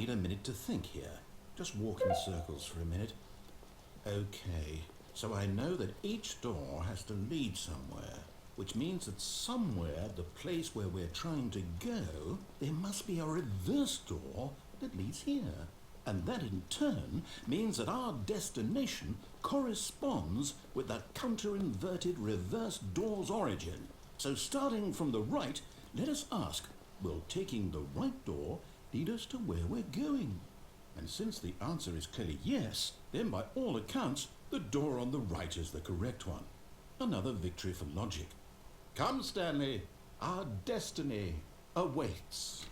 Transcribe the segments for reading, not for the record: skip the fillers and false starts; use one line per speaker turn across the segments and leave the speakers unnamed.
need a minute to think here. Just walk in circles for a minute. Okay, so I know that each door has to lead somewhere, which means that somewhere, the place where we're trying to go, there must be a reverse door that leads here. And that in turn means that our destination corresponds with the counter-inverted reverse door's origin. So starting from the right, let us ask, will taking the right door lead us to where we're going? And since the answer is clearly yes, then by all accounts, the door on the right is the correct one. Another victory for logic. Come, Stanley, our destiny awaits.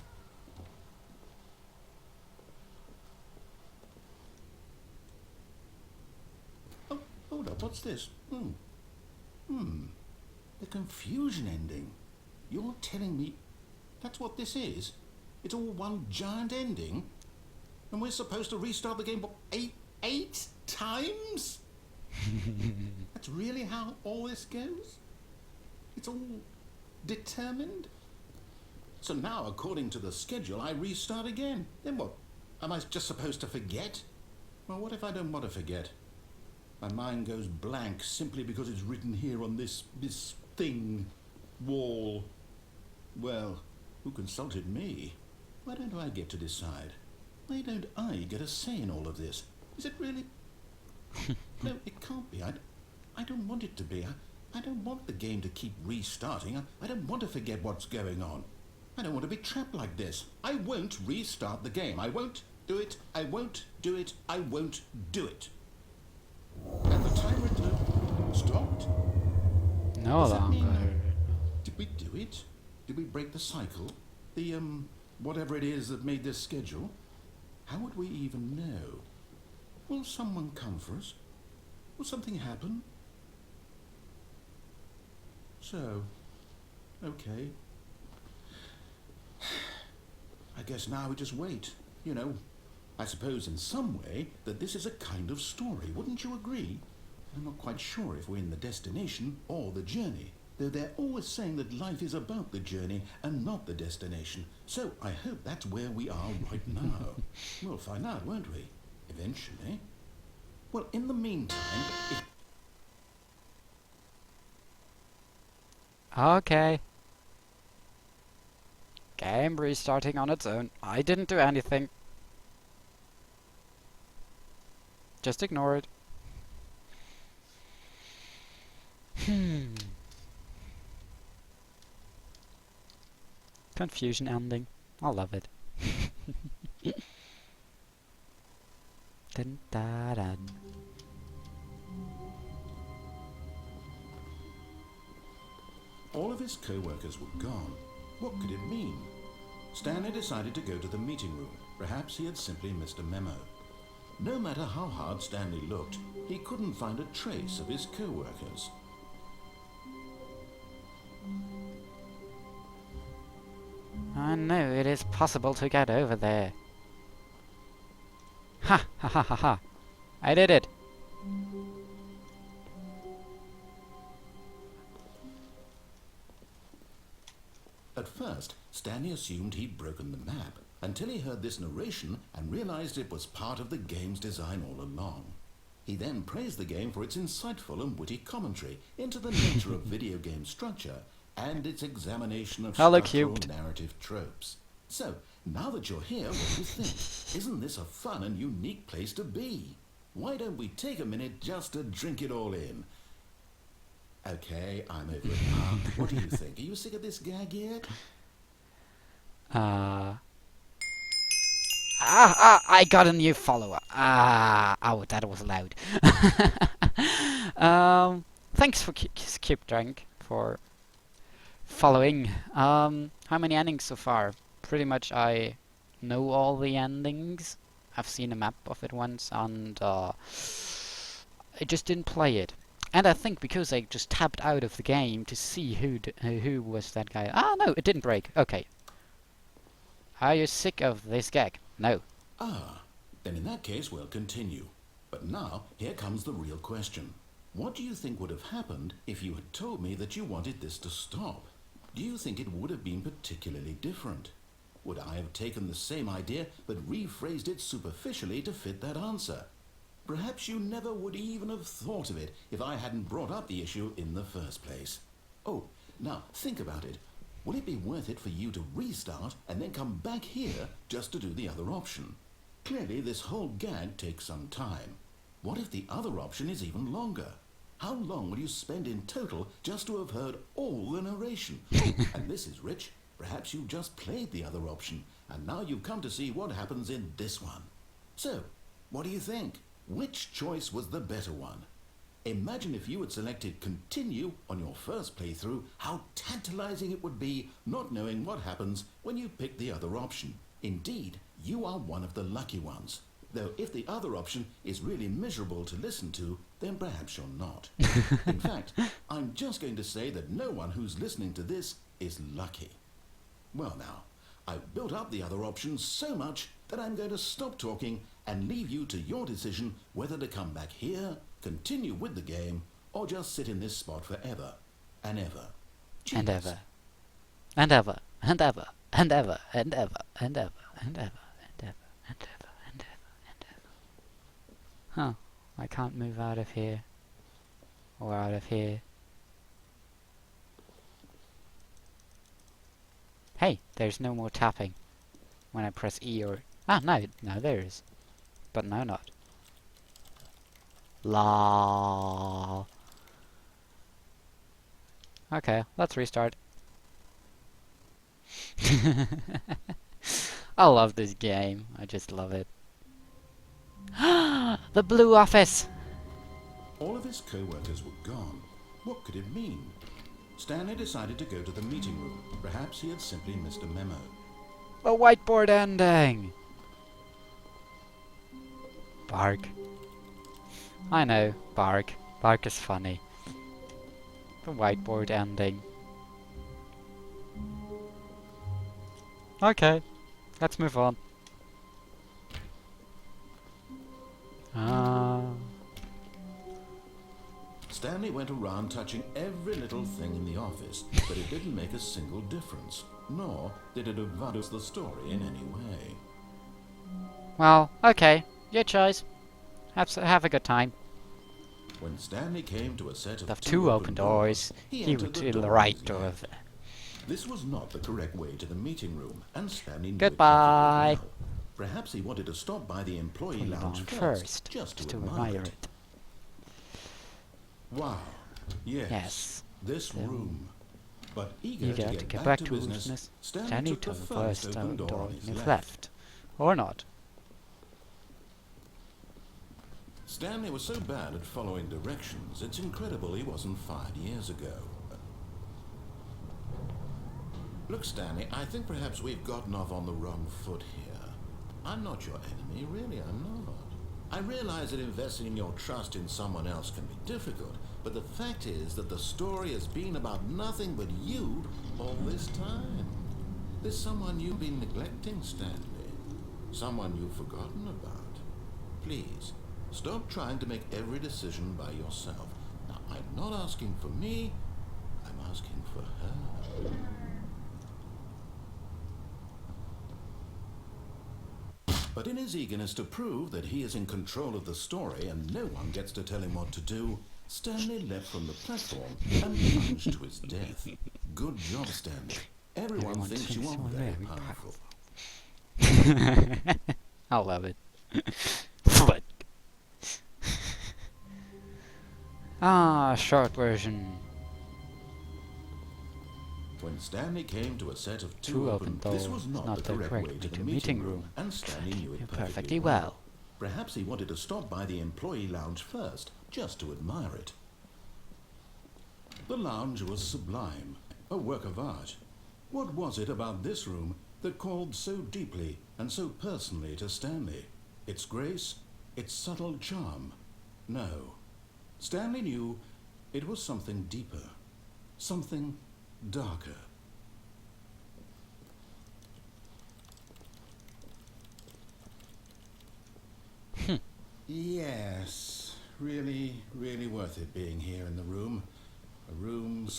Oh, hold up, what's this? The confusion ending. You're telling me that's what this is? It's all one giant ending? And we're supposed to restart the game, what, eight times? That's really how all this goes? It's all determined? So now, according to the schedule, I restart again. Then what? Am I just supposed to forget? Well, what if I don't want to forget? My mind goes blank simply because it's written here on this thing, wall. Well, who consulted me? Why don't I get to decide? Why don't I get a say in all of this? Is it really? No, it can't be. I don't want it to be. I don't want the game to keep restarting. I don't want to forget what's going on. I don't want to be trapped like this. I won't restart the game. I won't do it. I won't do it. I won't do it. And the timer stopped?
No longer.
Did we do it? Did we break the cycle? The, whatever it is that made this schedule? How would we even know? Will someone come for us? Will something happen? So, okay. I guess now we just wait. You know, I suppose in some way that this is a kind of story, wouldn't you agree? I'm not quite sure if we're in the destination or the journey, though they're always saying that life is about the journey and not the destination. So I hope that's where we are right now. We'll find out, won't we? Eventually. Well, in the meantime,
Okay. Game restarting on its own. I didn't do anything. Just ignore it. Confusion ending. I love it. Dun, da, dun.
all of his co-workers were gone. What could it mean? Stanley decided to go to the meeting room. Perhaps he had simply missed a memo. No matter how hard Stanley looked, he couldn't find a trace of his co-workers.
I know it is possible to get over there. Ha ha ha ha ha! I did it!
At first, Stanley assumed he'd broken the map, until he heard this narration and realized it was part of the game's design all along. He then praised the game for its insightful and witty commentary into the nature of video game structure and its examination of structural narrative tropes. So, now that you're here, what do you think? Isn't this a fun and unique place to be? Why don't we take a minute just to drink it all in? Okay, I'm over it now. What do you think? Are you sick of this gag yet?
I got a new follower. Oh, that was loud. Thanks for Skip Drink for following. How many endings so far? Pretty much I know all the endings. I've seen a map of it once, and I just didn't play it. And I think because I just tapped out of the game to see who was that guy. Ah, no, it didn't break. Okay. Are you sick of this gag? No.
Ah, then in that case we'll continue. But now, here comes the real question. What do you think would have happened if you had told me that you wanted this to stop? Do you think it would have been particularly different? would I have taken the same idea but rephrased it superficially to fit that answer? Perhaps you never would even have thought of it if I hadn't brought up the issue in the first place. Oh, now think about it. Will it be worth it for you to restart and then come back here just to do the other option? Clearly this whole gag takes some time. What if the other option is even longer? How long will you spend in total just to have heard all the narration? Oh, and this is rich. Perhaps you've just played the other option, and now you've come to see what happens in this one. So, what do you think? Which choice was the better one? Imagine if you had selected continue on your first playthrough, how tantalizing it would be not knowing what happens when you pick the other option. Indeed, you are one of the lucky ones. Though if the other option is really miserable to listen to, then perhaps you're not. In fact, I'm just going to say that no one who's listening to this is lucky. Well now, I've built up the other options so much that I'm going to stop talking and leave you to your decision whether to come back here, continue with the game, or just sit in this spot forever and ever. Cheers.
And ever. And ever. And ever. And ever. And ever. And ever. And ever. And ever. And ever. And ever. And ever. Huh. I can't move out of here. Or out of here. Hey, there's no more tapping when I press E or... Ah, no, there is. But no, not. Lol. Okay, let's restart. I love this game. I just love it. The blue office!
All of his co-workers were gone. What could it mean? Stanley decided to go to the meeting room. Perhaps he had simply missed a memo.
The whiteboard ending! Bark. I know, bark. Bark is funny. The whiteboard ending. Okay, let's move on.
Stanley went around touching every little thing in the office, but it didn't make a single difference, nor did it advance the story in any way.
Well, okay, your choice. Have a good time.
When Stanley came to a set of
Two open doors, he went to the right door.
This was not the correct way to the meeting room, and Stanley knew
Goodbye.
it perfectly well. Perhaps he wanted to stop by the employee lounge first, just to admire it. Wow. Yes. This room. But eager to get back to business, Stanley took the first open door on his left.
Or not.
Stanley was so bad at following directions, it's incredible he wasn't fired years ago. Look, Stanley, I think perhaps we've gotten off on the wrong foot here. I'm not your enemy, really, I'm not. I realize that investing your trust in someone else can be difficult, but the fact is that the story has been about nothing but you all this time. There's someone you've been neglecting, Stanley. Someone you've forgotten about. Please, stop trying to make every decision by yourself. Now, I'm not asking for me, I'm asking for her. But in his eagerness to prove that he is in control of the story and no one gets to tell him what to do, Stanley leapt from the platform and plunged to his death. Good job, Stanley. Everyone thinks you are very powerful.
I love it. What? Short version.
When Stanley came to a set of two open doors, this was not the correct way to the meeting room, and Stanley knew it perfectly well. Perhaps he wanted to stop by the employee lounge first, just to admire it. The lounge was sublime, a work of art. What was it about this room that called so deeply and so personally to Stanley? Its grace? Its subtle charm? No. Stanley knew it was something deeper, something darker. Yes, really worth it being here in the room.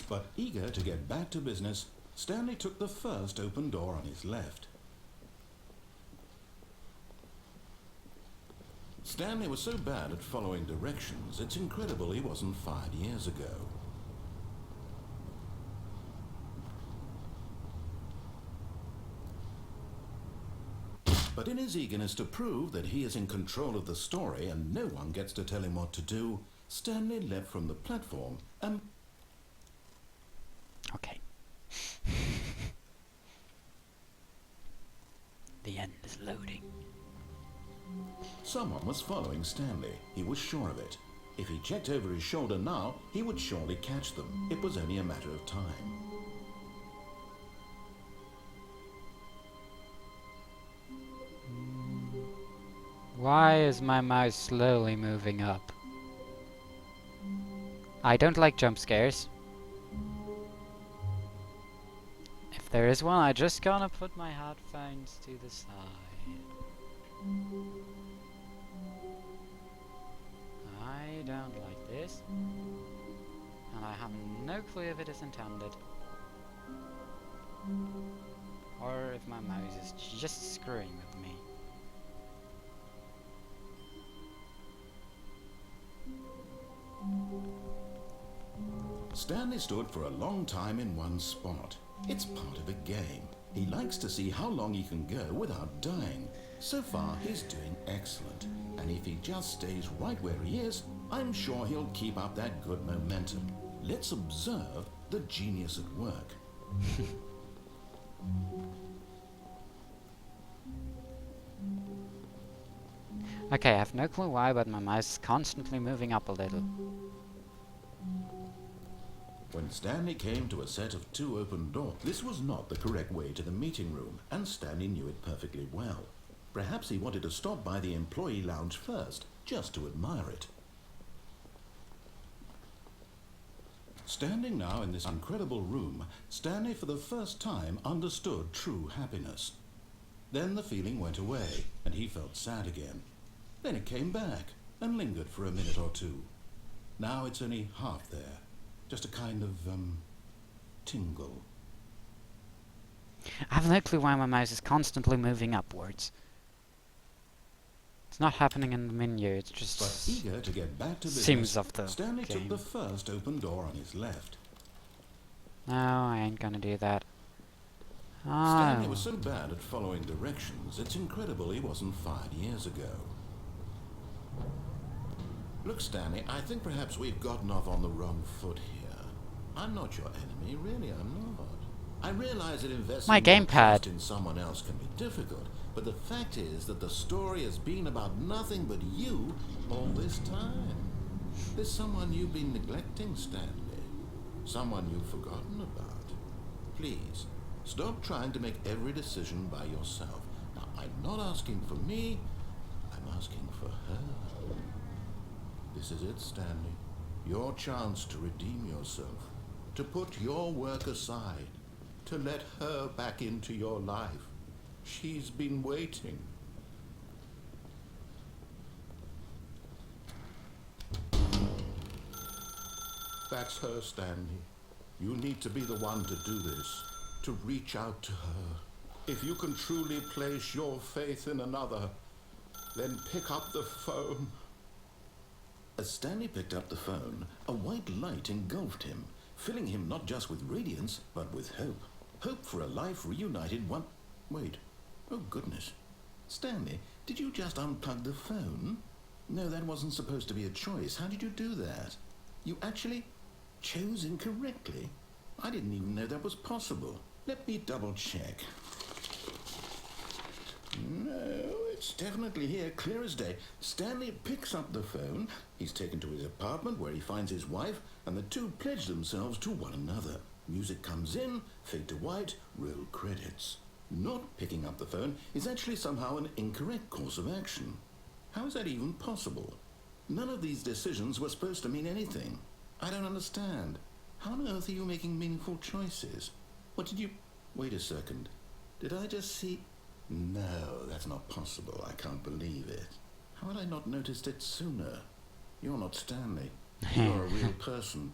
But eager to get back to business, Stanley took the first open door on his left. Stanley was so bad at following directions, it's incredible he wasn't fired years ago. But in his eagerness to prove that he is in control of the story and no one gets to tell him what to do, Stanley leapt from the platform and...
Okay. The end is loading.
Someone was following Stanley. He was sure of it. If he checked over his shoulder now, he would surely catch them. It was only a matter of time.
Why is my mouse slowly moving up? I don't like jump scares. If there is one, I just gonna put my headphones to the side. I don't like this. And I have no clue if it is intended. Or if my mouse is just screwing with me.
Stanley stood for a long time in one spot. It's part of a game. He likes to see how long he can go without dying. So far, he's doing excellent. And if he just stays right where he is, I'm sure he'll keep up that good momentum. Let's observe the genius at work.
Okay, I have no clue why, but my mouse is constantly moving up a little.
When Stanley came to a set of 2 open doors, this was not the correct way to the meeting room, and Stanley knew it perfectly well. Perhaps he wanted to stop by the employee lounge first, just to admire it. Standing now in this incredible room, Stanley for the first time understood true happiness. Then the feeling went away, and he felt sad again. Then it came back, and lingered for a minute or two. Now it's only half there. Just a kind of, tingle.
I have no clue why my mouse is constantly moving upwards. It's not happening in the menu, it's just...
But eager to get back to business,
seems of the
Stanley
game.
took the first open door on his left.
No, I ain't gonna do that.
Stanley
Oh.
was so bad at following directions, it's incredible he wasn't fired years ago. Look, Stanley, I think perhaps we've gotten off on the wrong foot here. I'm not your enemy, really, I'm not. I realize that investing
My
your
gamepad.
trust in someone else can be difficult, but the fact is that the story has been about nothing but you all this time. There's someone you've been neglecting, Stanley. Someone you've forgotten about. Please, stop trying to make every decision by yourself. Now, I'm not asking for me, I'm asking for her. This is it, Stanley. Your chance to redeem yourself. To put your work aside. To let her back into your life. She's been waiting. That's her, Stanley. You need to be the one to do this. To reach out to her. If you can truly place your faith in another, then pick up the phone. As Stanley picked up the phone, a white light engulfed him, filling him not just with radiance, but with hope. Hope for a life reunited one... Wait. Oh, goodness. Stanley, did you just unplug the phone? No, that wasn't supposed to be a choice. How did you do that? You actually chose incorrectly? I didn't even know that was possible. Let me double check. No, it's definitely here, clear as day. Stanley picks up the phone. He's taken to his apartment where he finds his wife, and the two pledge themselves to one another. Music comes in, fade to white, roll credits. Not picking up the phone is actually somehow an incorrect course of action. How is that even possible? None of these decisions were supposed to mean anything. I don't understand. How on earth are you making meaningful choices? What did you... Wait a second. Did I just see... No, that's not possible. I can't believe it. How had I not noticed it sooner? You're not Stanley. You're a real person.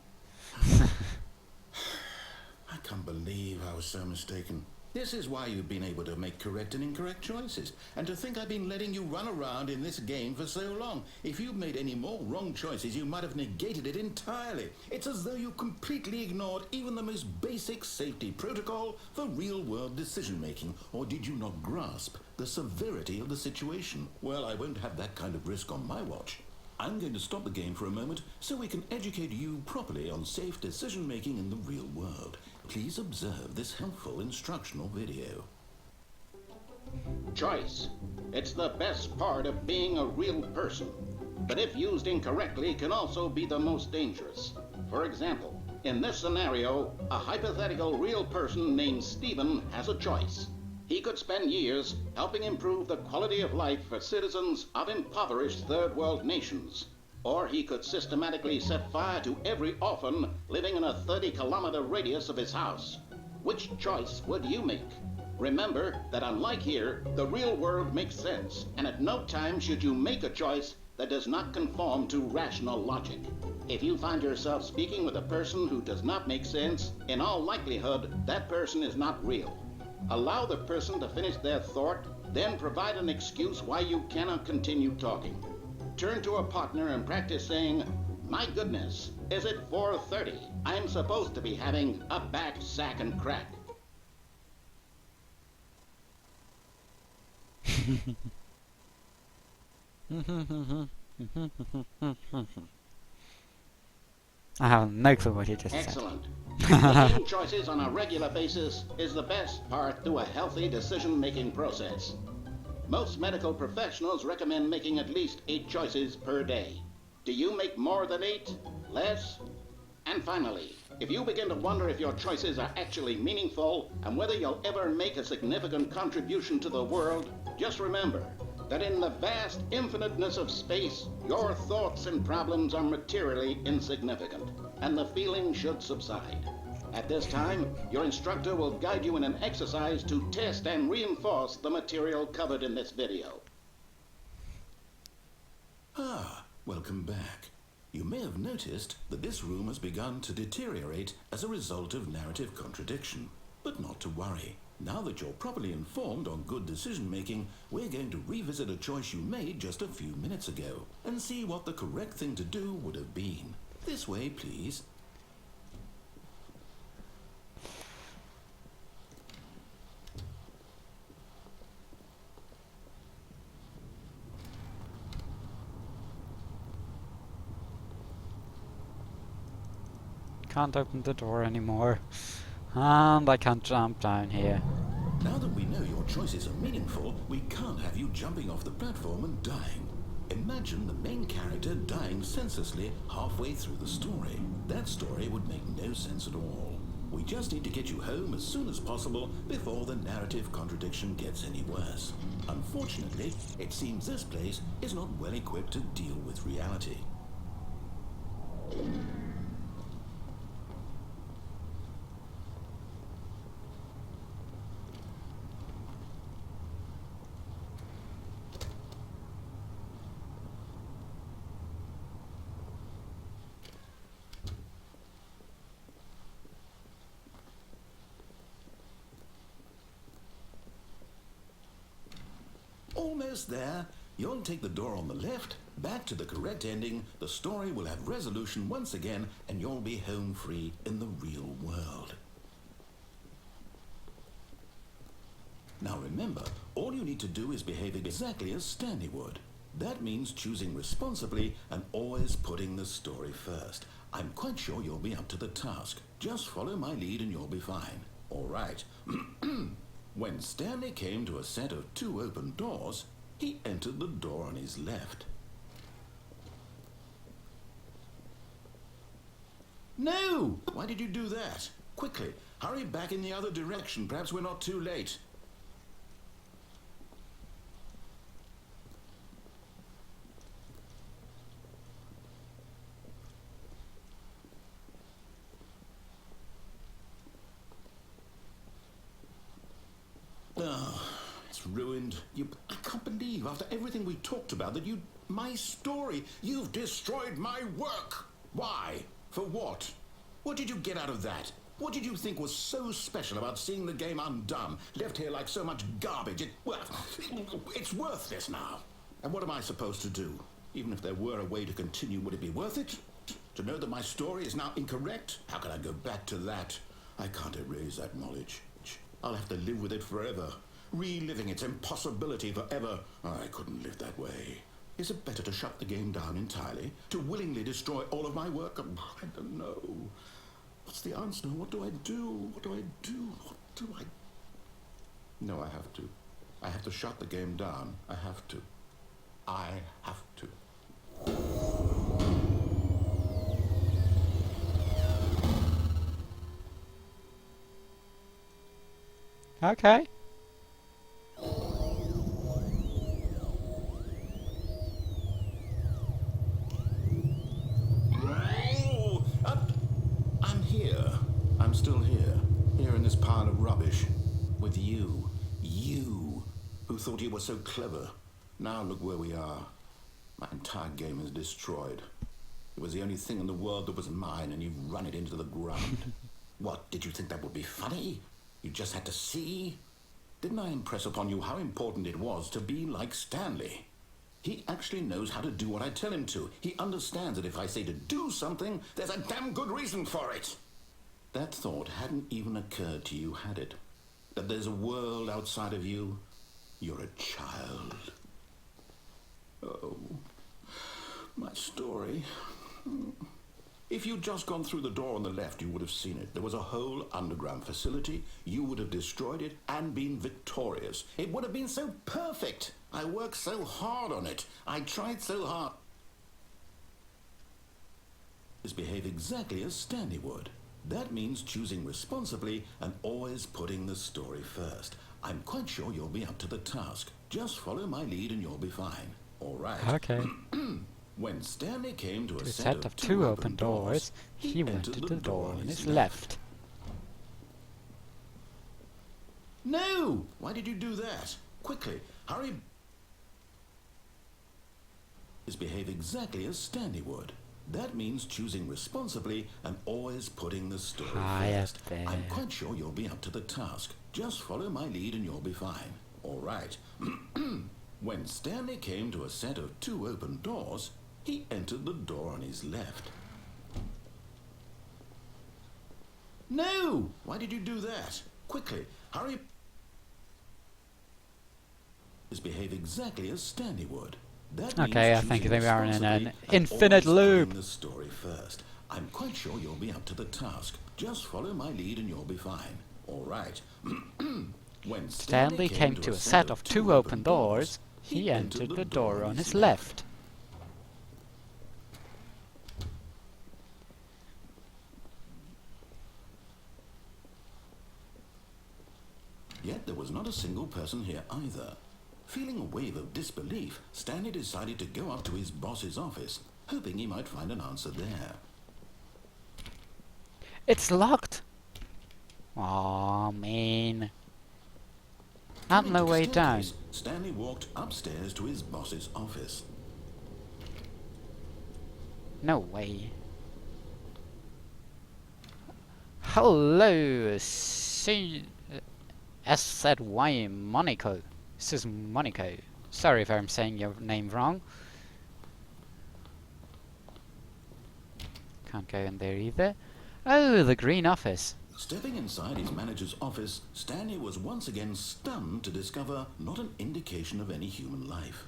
I can't believe I was so mistaken. This is why you've been able to make correct and incorrect choices. And to think I've been letting you run around in this game for so long. If you'd made any more wrong choices, you might have negated it entirely. It's as though you completely ignored even the most basic safety protocol for real-world decision-making. Or did you not grasp the severity of the situation? Well, I won't have that kind of risk on my watch. I'm going to stop the game for a moment so we can educate you properly on safe decision-making in the real world. Please observe this helpful instructional video.
Choice. It's the best part of being a real person, but if used incorrectly can also be the most dangerous. For example, in this scenario, a hypothetical real person named Stephen has a choice. He could spend years helping improve the quality of life for citizens of impoverished third world nations. Or he could systematically set fire to every orphan living in a 30-kilometer radius of his house. Which choice would you make? Remember that unlike here, the real world makes sense, and at no time should you make a choice that does not conform to rational logic. If you find yourself speaking with a person who does not make sense, in all likelihood, that person is not real. Allow the person to finish their thought, then provide an excuse why you cannot continue talking. Turn to a partner and practice saying, "My goodness, is it 4:30? I'm supposed to be having a back, sack, and crack."
I have no clue what you just said.
Excellent. Making choices on a regular basis is the best part to a healthy decision-making process. Most medical professionals recommend making at least 8 choices per day. Do you make more than 8? Less? And finally, if you begin to wonder if your choices are actually meaningful and whether you'll ever make a significant contribution to the world, just remember that in the vast infiniteness of space, your thoughts and problems are materially insignificant, and the feeling should subside. At this time, your instructor will guide you in an exercise to test and reinforce the material covered in this video.
Welcome back. You may have noticed that this room has begun to deteriorate as a result of narrative contradiction. But not to worry. Now that you're properly informed on good decision-making, we're going to revisit a choice you made just a few minutes ago and see what the correct thing to do would have been. This way, please.
Can't open the door anymore. And I can't jump down here.
Now that we know your choices are meaningful, we can't have you jumping off the platform and dying. Imagine the main character dying senselessly halfway through the story. That story would make no sense at all. We just need to get you home as soon as possible before the narrative contradiction gets any worse. Unfortunately, it seems this place is not well equipped to deal with reality. Almost there. You'll take the door on the left, back to the correct ending, the story will have resolution once again, and you'll be home free in the real world. Now remember, all you need to do is behave exactly as Stanley would. That means choosing responsibly and always putting the story first. I'm quite sure you'll be up to the task. Just follow my lead and you'll be fine. All right. When Stanley came to a set of 2 open doors, he entered the door on his left. No! Why did you do that? Quickly, hurry back in the other direction. Perhaps we're not too late. Oh, it's ruined. I can't believe, after everything we talked about, that my story, you've destroyed my work. Why? For what? What did you get out of that? What did you think was so special about seeing the game undone, left here like so much garbage? Well, it's worthless now. And what am I supposed to do? Even if there were a way to continue, would it be worth it? To know that my story is now incorrect? How can I go back to that? I can't erase that knowledge. I'll have to live with it forever, reliving its impossibility forever. I couldn't live that way. Is it better to shut the game down entirely? To willingly destroy all of my work? I don't know. What's the answer? What do I do? What do I do? What do I... No, I have to. I have to shut the game down. I have to. I have to.
Okay.
I'm here. I'm still here. Here in this pile of rubbish. With you. You. Who thought you were so clever. Now look where we are. My entire game is destroyed. It was the only thing in the world that was mine, and you've run it into the ground. What, did you think that would be funny? You just had to see? Didn't I impress upon you how important it was to be like Stanley? He actually knows how to do what I tell him to. He understands that if I say to do something, there's a damn good reason for it. That thought hadn't even occurred to you, had it? That there's a world outside of you? You're a child. Oh, my story. If you'd just gone through the door on the left, you would have seen it. There was a whole underground facility. You would have destroyed it and been victorious. It would have been so perfect. I worked so hard on it. I tried so hard. Just behave exactly as Stanley would. That means choosing responsibly and always putting the story first. I'm quite sure you'll be up to the task. Just follow my lead and you'll be fine. All right.
Okay.
When Stanley came to a
To
set of two open doors,
he went to the door on his left.
No! Why did you do that? Quickly, hurry. Just behave exactly as Stanley would. That means choosing responsibly and always putting the story first.
there.
I'm quite sure you'll be up to the task. Just follow my lead and you'll be fine. All right. When Stanley came to a set of two open doors, he entered the door on his left. No! Why did you do that? Quickly, hurry. Just behave exactly as Stanley would. That
Okay, I
means
think
choosing
they are in
responsibly
an
and
infinite
always
loop.
putting the story first. I'm quite sure you'll be up to the task. Just follow my lead and you'll be fine. All right. When
Stanley came to a set of two open doors. He entered the door on his left.
Yet there was not a single person here either. Feeling a wave of disbelief, Stanley decided to go up to his boss's office, hoping he might find an answer there.
It's locked! Aw, man. On
Coming
the
to
way
the
down.
staircase, Stanley walked upstairs to his boss's office.
No way. Hello, SZY Monaco. This is Monaco. Sorry if I'm saying your name wrong. Can't go in there either. Oh, the green office.
Stepping inside his manager's office, Stanley was once again stunned to discover not an indication of any human life.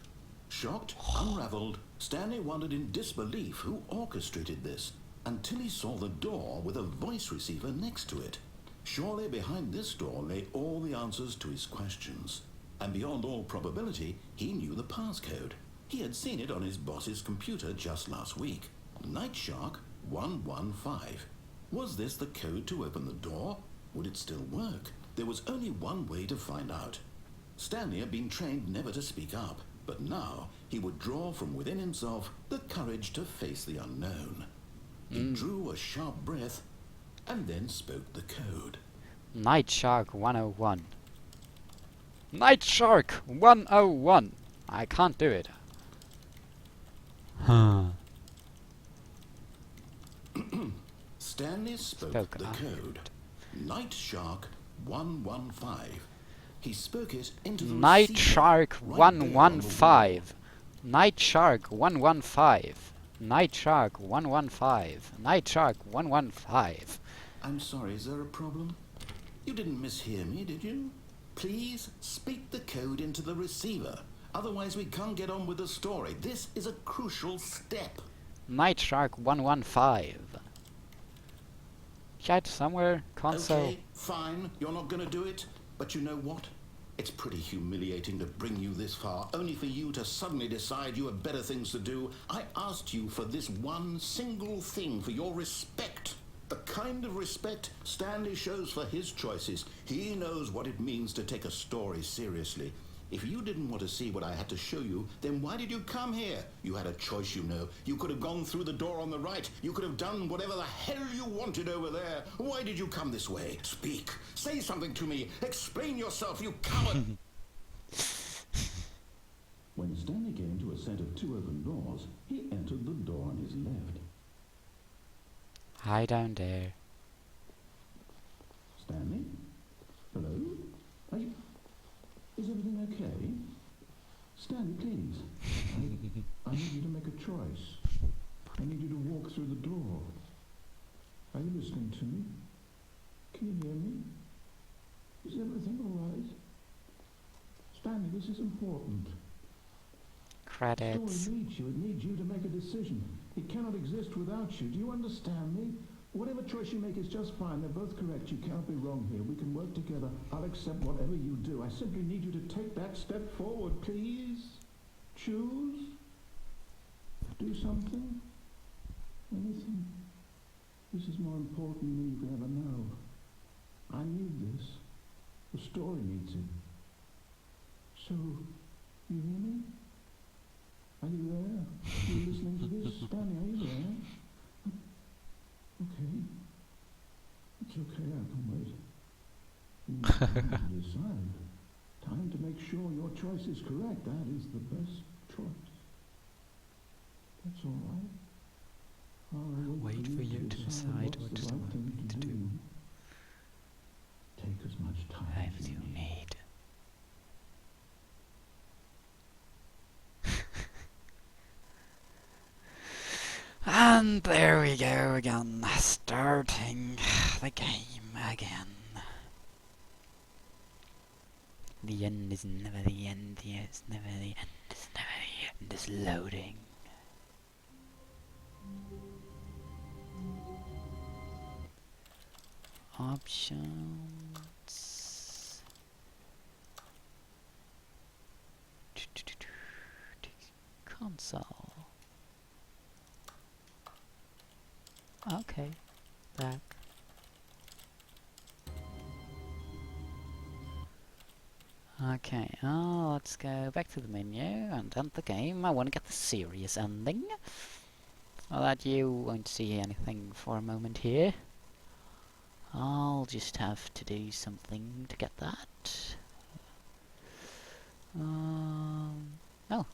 Shocked, unraveled, Stanley wondered in disbelief who orchestrated this, until he saw the door with a voice receiver next to it. Surely behind this door lay all the answers to his questions. And beyond all probability, he knew the passcode. He had seen it on his boss's computer just last week. Night Shark 115. Was this the code to open the door? Would it still work? There was only one way to find out. Stanley had been trained never to speak up, but now he would draw from within himself the courage to face the unknown. He drew a sharp breath and then spoke the code.
Night Shark 101. Night Shark 101. I can't do it. Huh.
Stanley spoke the code. Night Shark 115. He spoke it into the
Night
receiver
Shark
right there on the wall.
115. Night Shark 115. Night Shark 115. Night Shark 115.
I'm sorry, is there a problem? You didn't mishear me, did you? Please speak the code into the receiver. Otherwise we can't get on with the story. This is a crucial step.
Night Shark 115. Chat somewhere, console.
Okay, fine, you're not gonna do it. But you know what? It's pretty humiliating to bring you this far, only for you to suddenly decide you have better things to do. I asked you for this one single thing, for your respect. The kind of respect Stanley shows for his choices. He knows what it means to take a story seriously. If you didn't want to see what I had to show you, then why did you come here? You had a choice, you know. You could have gone through the door on the right. You could have done whatever the hell you wanted over there. Why did you come this way? Speak. Say something to me. Explain yourself, you coward. When Stanley came to a set of two open doors, he entered the door on his left.
Hi down there.
Stanley? Hello? Are you... Is everything okay? Stanley, please. I need you to make a choice. I need you to walk through the door. Are you listening to me? Can you hear me? Is everything all right? Stanley, this is important.
Credits.
The story needs you. It needs you to make a decision. It cannot exist without you. Do you understand me? Whatever choice you make is just fine. They're both correct. You cannot be wrong here. We can work together. I'll accept whatever you do. I simply need you to take that step forward, please. Choose. Do something. Anything. This is more important than you can ever know. I need this. The story needs it. So, you hear me? Are you there? Are you listening to this? Stanley, are you there? Okay. It's okay, I can wait. You need time to decide. Time to make sure your choice is correct. That is the best choice. That's all right. I'll
Wait for you to decide what
what's
you
the right
want
thing
me to do.
Take as much time as you need.
And there we go again, starting the game again. The end is never the end, yes, never the end, it's never the end, it's loading. Options. Console. Okay, back. Okay, let's go back to the menu and end the game. I want to get the serious ending, so that you won't see anything for a moment here. I'll just have to do something to get that. Oh,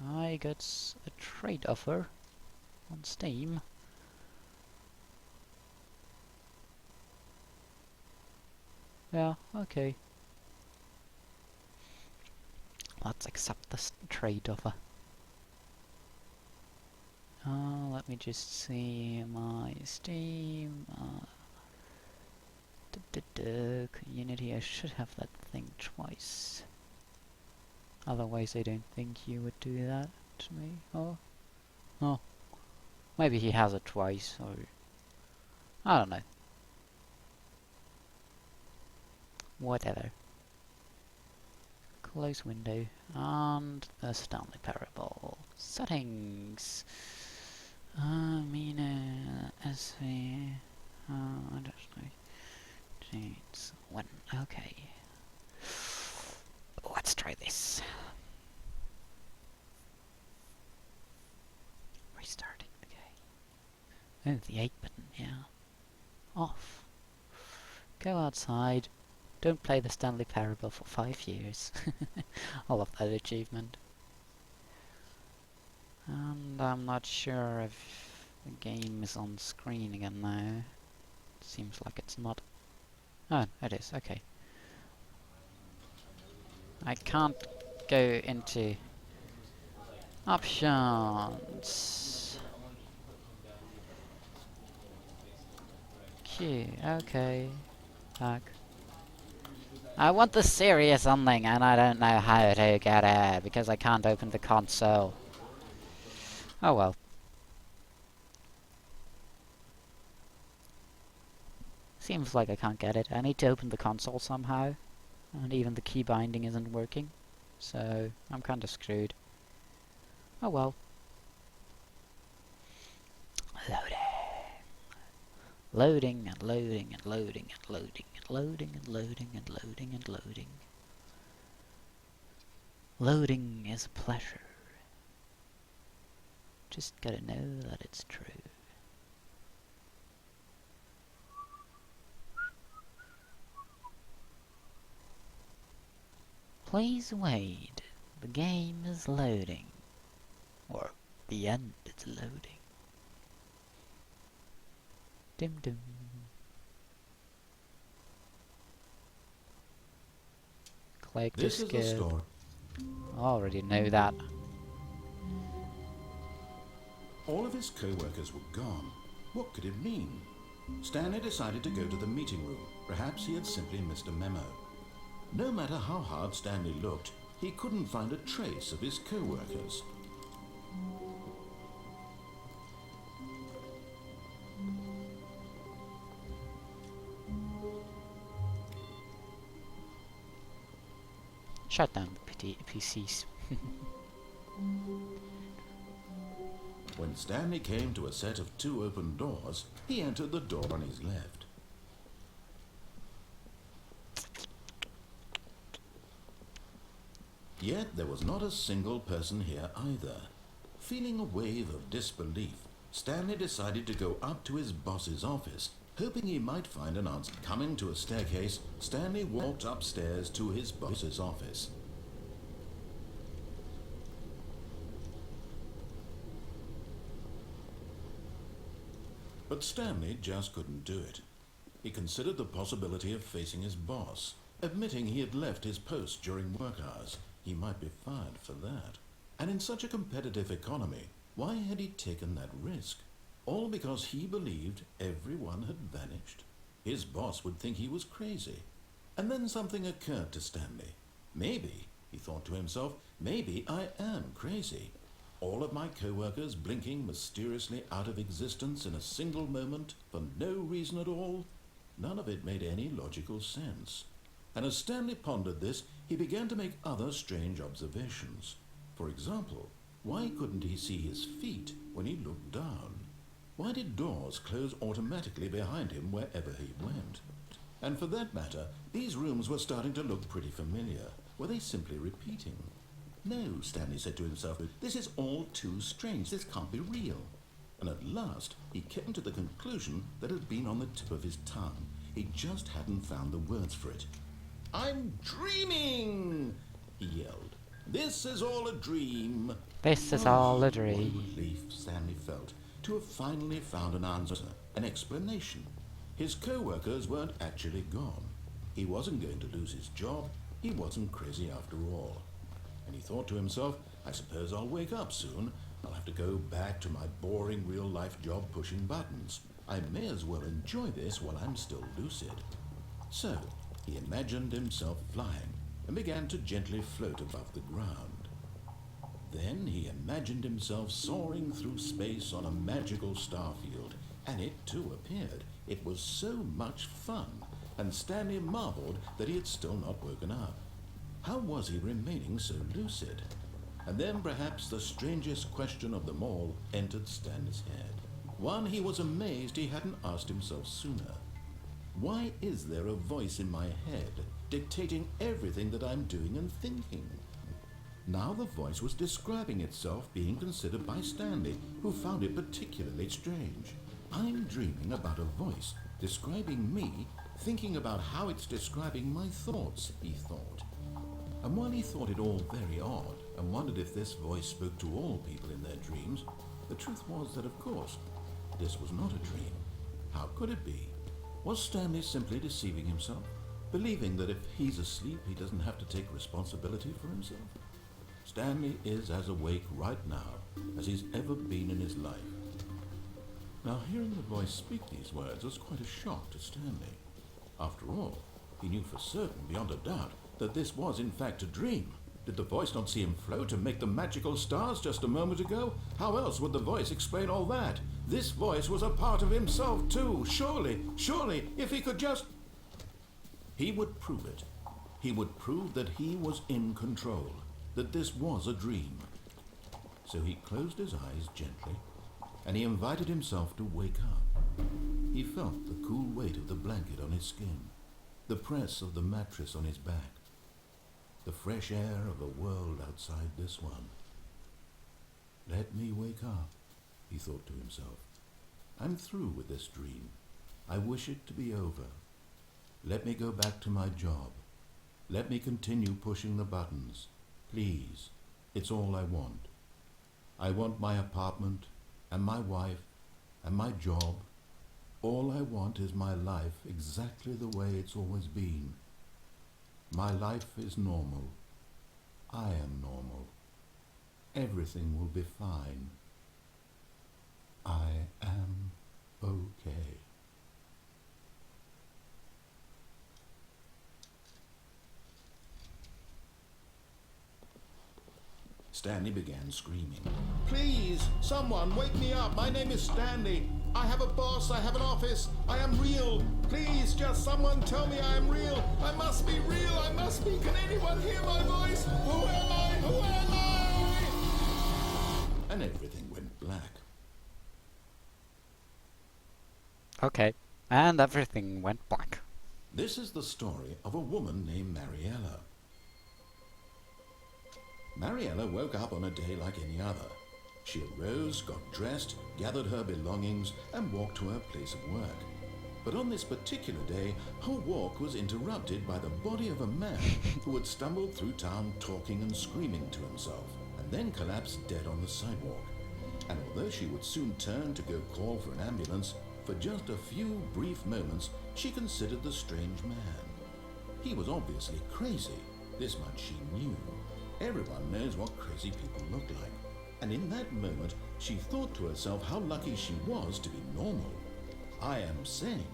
I got a trade offer on Steam. Yeah, okay. Let's accept this trade offer. Let me just see my Steam. Community, I should have that thing twice. Otherwise I don't think you would do that to me. Oh. Maybe he has it twice, or... I don't know. Whatever. Close window, and the Stanley Parable. Settings. Mina, SV, I don't know. Jeez, when, okay. Let's try this. Restarting the game. Oh, the 8 button, yeah. Off. Go outside. Don't play the Stanley Parable for 5 years. I love that achievement. And I'm not sure if the game is on screen again now. Seems like it's not. Oh, it is, okay. I can't go into options. Q, okay. Fuck. I want the serious ending and I don't know how to get it because I can't open the console. Oh well. Seems like I can't get it. I need to open the console somehow. And even the key binding isn't working. So I'm kinda screwed. Oh well. Loading. Loading and loading and loading and loading and loading and loading and loading and loading. Loading is a pleasure. Just gotta know that it's true. Please wait. The game is loading. Or the end is loading. Dim dim. Click to
This is the
skip.
story.
I already know that.
All of his co-workers were gone. What could it mean? Stanley decided to go to the meeting room. Perhaps he had simply missed a memo. No matter how hard Stanley looked, he couldn't find a trace of his co-workers.
Shut down the PCs.
When Stanley came to a set of 2 open doors, he entered the door on his left. Yet there was not a single person here either. Feeling a wave of disbelief, Stanley decided to go up to his boss's office, hoping he might find an answer. Coming to a staircase, Stanley walked upstairs to his boss's office. But Stanley just couldn't do it. He considered the possibility of facing his boss, admitting he had left his post during work hours. He might be fired for that. And in such a competitive economy, why had he taken that risk? All because he believed everyone had vanished? His boss would think he was crazy. And then something occurred to Stanley. Maybe, he thought to himself, maybe I am crazy. All of my co-workers blinking mysteriously out of existence in a single moment for no reason at all? None of it made any logical sense. And as Stanley pondered this, he began to make other strange observations. For example, why couldn't he see his feet when he looked down? Why did doors close automatically behind him wherever he went? And for that matter, these rooms were starting to look pretty familiar. Were they simply repeating? No, Stanley said to himself, this is all too strange. This can't be real. And at last, he came to the conclusion that had been on the tip of his tongue. He just hadn't found the words for it. I'm dreaming, he yelled. This is all a dream.
This is all a
What
dream.
relief Stanley felt to have finally found an answer, an explanation. His co-workers weren't actually gone. He wasn't going to lose his job. He wasn't crazy after all. And he thought to himself, I suppose I'll wake up soon. I'll have to go back to my boring real-life job pushing buttons. I may as well enjoy this while I'm still lucid. So, he imagined himself flying and began to gently float above the ground. Then he imagined himself soaring through space on a magical starfield, and it too appeared. It was so much fun, and Stanley marveled that he had still not woken up. How was he remaining so lucid? And then perhaps the strangest question of them all entered Stanley's head. One he was amazed he hadn't asked himself sooner. Why is there a voice in my head dictating everything that I'm doing and thinking? Now the voice was describing itself being considered by Stanley, who found it particularly strange. I'm dreaming about a voice describing me, thinking about how it's describing my thoughts, he thought. And while he thought it all very odd, and wondered if this voice spoke to all people in their dreams, the truth was that, of course, this was not a dream. How could it be? Was Stanley simply deceiving himself? Believing that if he's asleep, he doesn't have to take responsibility for himself? Stanley is as awake right now as he's ever been in his life. Now, hearing the voice speak these words was quite a shock to Stanley. After all, he knew for certain, beyond a doubt, that this was in fact a dream. Did the voice not see him float and make the magical stars just a moment ago? How else would the voice explain all that? This voice was a part of himself too. Surely, if he could just... He would prove it. He would prove that he was in control, that this was a dream. So he closed his eyes gently, and he invited himself to wake up. He felt the cool weight of the blanket on his skin, the press of the mattress on his back, the fresh air of a world outside this one. Let me wake up, he thought to himself. I'm through with this dream. I wish it to be over. Let me go back to my job. Let me continue pushing the buttons. Please, it's all I want. I want my apartment, and my wife, and my job. All I want is my life exactly the way it's always been. My life is normal. I am normal. Everything will be fine. I am okay. Stanley began screaming. Please, someone, wake me up. My name is Stanley. I have a boss. I have an office. I am real. Please, just someone tell me I am real. I must be real. I must be. Can anyone hear my voice? Who am I? Who am I? And everything went black.
Okay. And everything went black.
This is the story of a woman named Mariella. Mariella woke up on a day like any other. She arose, got dressed, gathered her belongings, and walked to her place of work. But on this particular day, her walk was interrupted by the body of a man who had stumbled through town talking and screaming to himself, and then collapsed dead on the sidewalk. And although she would soon turn to go call for an ambulance, for just a few brief moments she considered the strange man. He was obviously crazy. This much she knew. Everyone knows what crazy people look like. And in that moment, she thought to herself how lucky she was to be normal. I am sane.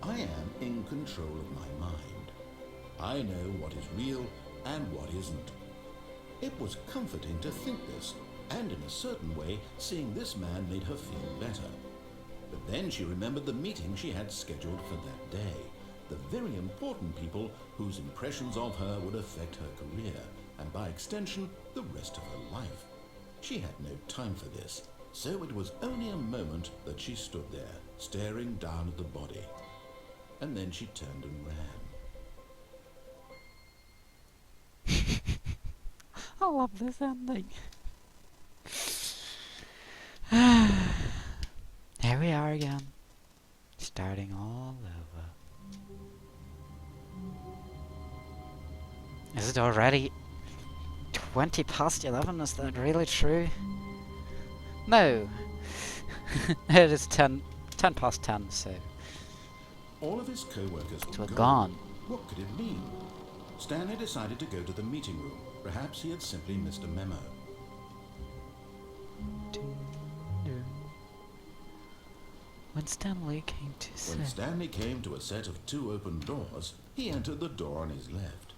I am in control of my mind. I know what is real and what isn't. It was comforting to think this, and in a certain way, seeing this man made her feel better. But then she remembered the meeting she had scheduled for that day, the very important people whose impressions of her would affect her career, and by extension, the rest of her life. She had no time for this, so it was only a moment that she stood there, staring down at the body. And then she turned and ran.
I love this ending. Here we are again, starting all over. Is it already 20 past 11? Is that really true? No. It is 10 past 10, so
All of his co-workers
were
were
gone.
What could it mean? Stanley decided to go to the meeting room. Perhaps he had simply missed a memo.
When Stanley came to say...
When Stanley came to a set of 2 open doors, he entered the door on his left.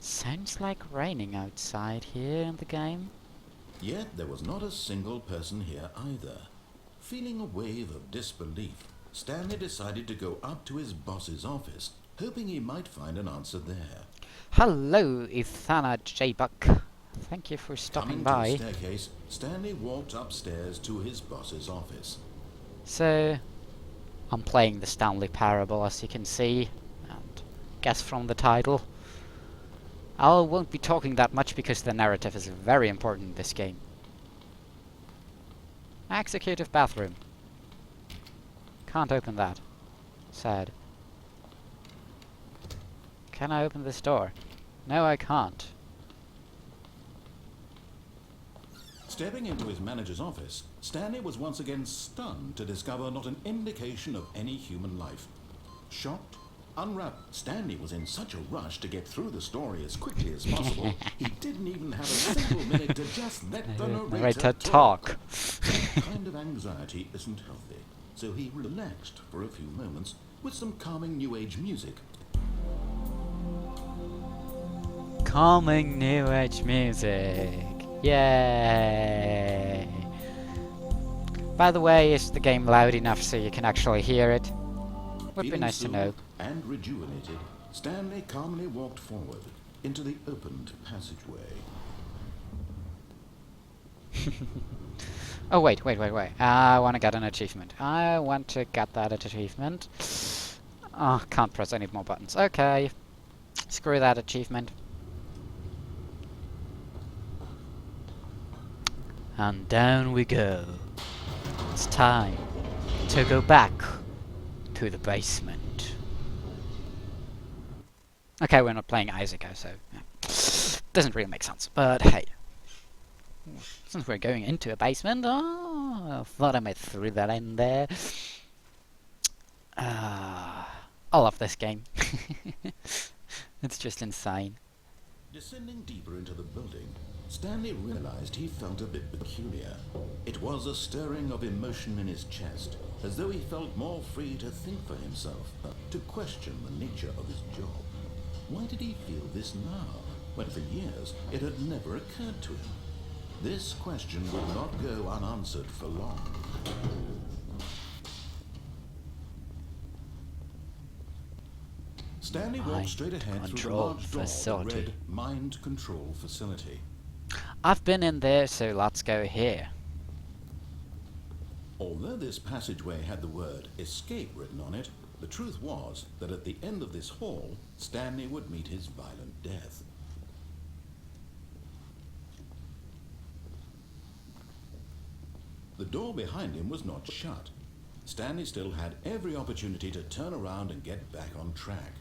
Sounds like raining outside here in the game.
Yet there was not a single person here either. Feeling a wave of disbelief, Stanley decided to go up to his boss's office, hoping he might find an answer there.
Hello, Ithana J. Buck. Thank you for stopping by.
Coming to the staircase, Stanley walked upstairs to his boss's office.
So, I'm playing the Stanley Parable, as you can see, and guess from the title. I won't be talking that much because the narrative is very important in this game. Executive bathroom. Can't open that. Sad. Can I open this door? No, I can't.
Stepping into his manager's office, Stanley was once again stunned to discover not an indication of any human life. Shocked, unwrapped, Stanley was in such a rush to get through the story as quickly as possible, he didn't even have a single minute to just let the narrator talk. That kind of anxiety isn't healthy, so he relaxed for a few moments with some calming New Age music.
Calming New Age music. Yay! By the way, is the game loud enough so you can actually hear it? Would be nice to know.
And rejuvenated, Stanley calmly walked forward into the opened passageway.
Oh wait. I want to get an achievement. I want to get that achievement. Oh, can't press any more buttons. Okay. Screw that achievement. And down we go. It's time to go back to the basement. Okay, we're not playing Isaaco, so yeah. Doesn't really make sense. But hey, since we're going into a basement, I thought I might throw that in there. I love this game. It's just insane.
Descending deeper into the building, Stanley realized he felt a bit peculiar. It was a stirring of emotion in his chest, as though he felt more free to think for himself, to question the nature of his job. Why did he feel this now, when for years it had never occurred to him? This question would not go unanswered for long. Stanley walked straight ahead through the large door that read Mind Control Facility.
I've been in there, so let's go here.
Although this passageway had the word escape written on it, the truth was that at the end of this hall, Stanley would meet his violent death. The door behind him was not shut. Stanley still had every opportunity to turn around and get back on track.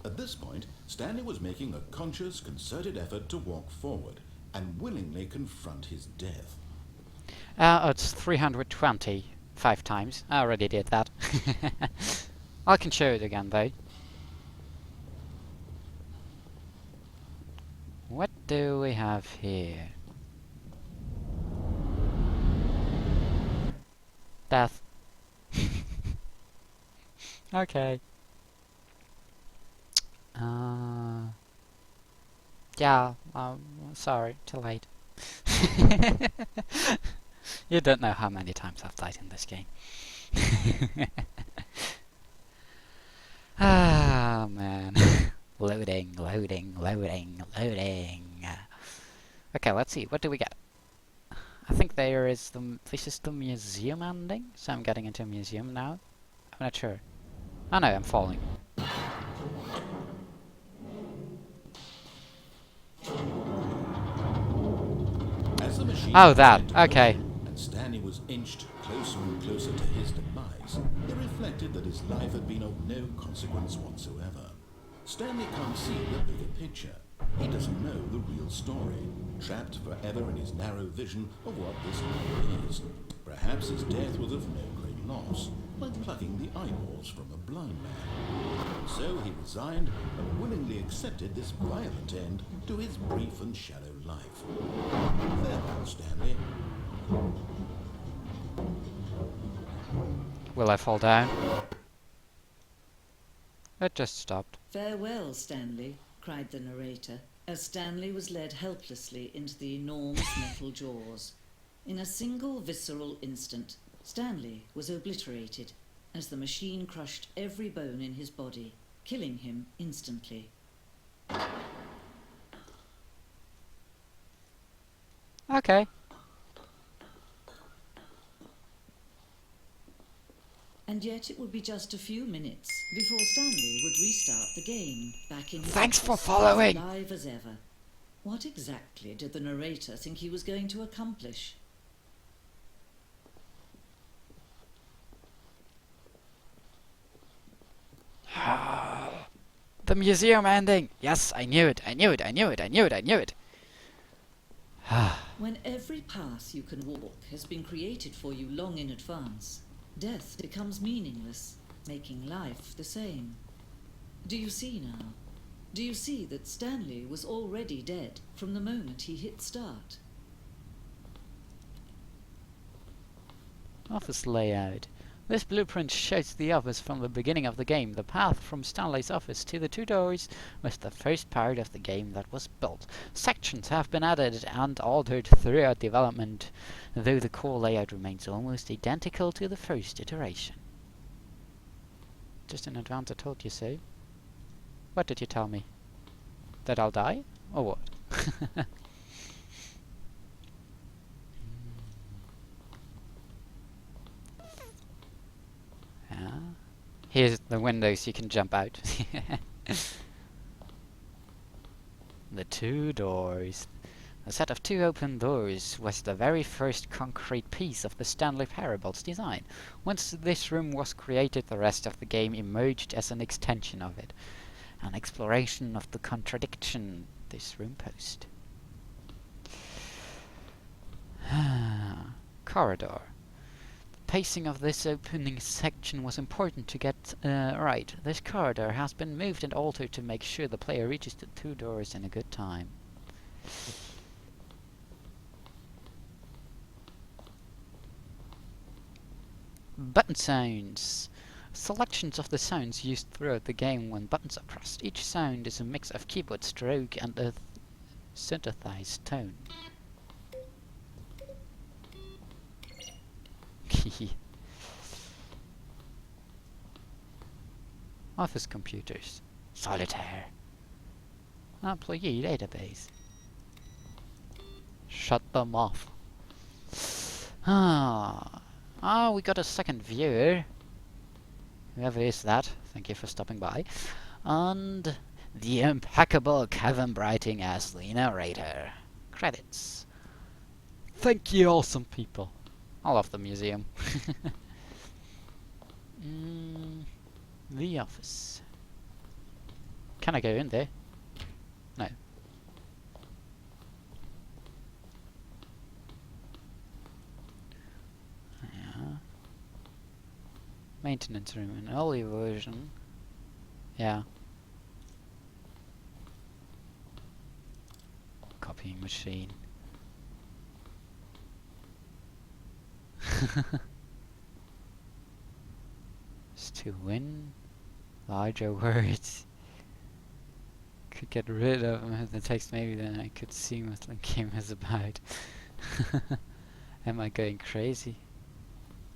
At this point, Stanley was making a conscious, concerted effort to walk forward and willingly confront his death.
It's 325 times. I already did that. I can show it again, though. What do we have here? Death. Okay. Yeah, sorry, too late. You don't know how many times I've died in this game. Ah, man. Loading. Okay, let's see, what do we get? I think this is the museum ending, so I'm getting into a museum now. I'm not sure. Oh no, I'm falling.
As the machine
that, okay.
And Stanley was inched closer and closer to his demise, he reflected that his life had been of no consequence whatsoever. Stanley can't see the bigger picture. He doesn't know the real story, trapped forever in his narrow vision of what this world is. Perhaps his death was of no great loss, like plucking the eyeballs from a blind man. So he resigned and willingly accepted this violent end to his brief and shallow life. Farewell, Stanley.
Will I fall down? It just stopped.
"Farewell, Stanley," cried the narrator, as Stanley was led helplessly into the enormous metal jaws. In a single visceral instant, Stanley was obliterated, as the machine crushed every bone in his body, killing him instantly.
Okay.
And yet it would be just a few minutes before Stanley would restart the game, back in his
Thanks for
office,
following.
alive as ever. What exactly did the narrator think he was going to accomplish?
The museum ending! Yes, I knew it.
When every path you can walk has been created for you long in advance, death becomes meaningless, making life the same. Do you see now? Do you see that Stanley was already dead from the moment he hit start?
Office layout. This blueprint shows the office from the beginning of the game. The path from Stanley's office to the 2 doors was the first part of the game that was built. Sections have been added and altered throughout development, though the core layout remains almost identical to the first iteration. Just in advance I told you so. What did you tell me? That I'll die? Or what? Here's the windows you can jump out. The 2 doors. A set of 2 open doors was the very first concrete piece of the Stanley Parables design. Once this room was created, the rest of the game emerged as an extension of it. An exploration of the contradiction this room posed. Corridor. Pacing of this opening section was important to get right. This corridor has been moved and altered to make sure the player reaches the 2 doors in a good time. Button sounds. Selections of the sounds used throughout the game when buttons are pressed. Each sound is a mix of keyboard stroke and a synthesized tone. Office computers. Solitaire. Employee database. Shut them off. We got a second viewer. Whoever is that, thank you for stopping by. And the impeccable Kevin Brighting as the narrator. Credits. Thank you, awesome people. I love the museum. The office. Can I go in there? No. Yeah. Maintenance room. An early version. Yeah. Copying machine. Just to win larger words. Could get rid of the text, maybe then I could see what the game is about. Am I going crazy?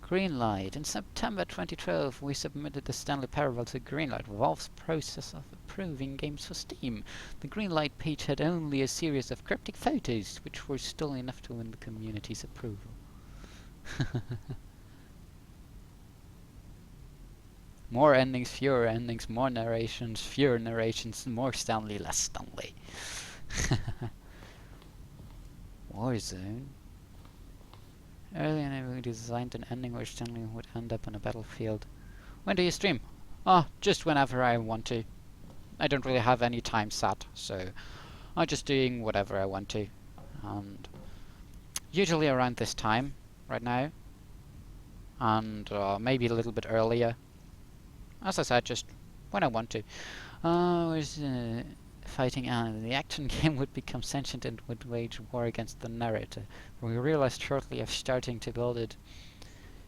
Greenlight. In September 2012 we submitted the Stanley Parable to Greenlight, Valve's process of approving games for Steam. The Greenlight page had only a series of cryptic photos, which were still enough to win the community's approval. More endings, fewer endings, more narrations, fewer narrations, more Stanley, less Stanley. Warzone. Early on we designed an ending where Stanley would end up on a battlefield. When do you stream? Oh, just whenever I want to. I don't really have any time set, so I'm just doing whatever I want to. And usually around this time, right now. And maybe a little bit earlier. As I said, just when I want to. Was fighting the action game would become sentient and would wage war against the narrator. We realized shortly after starting to build it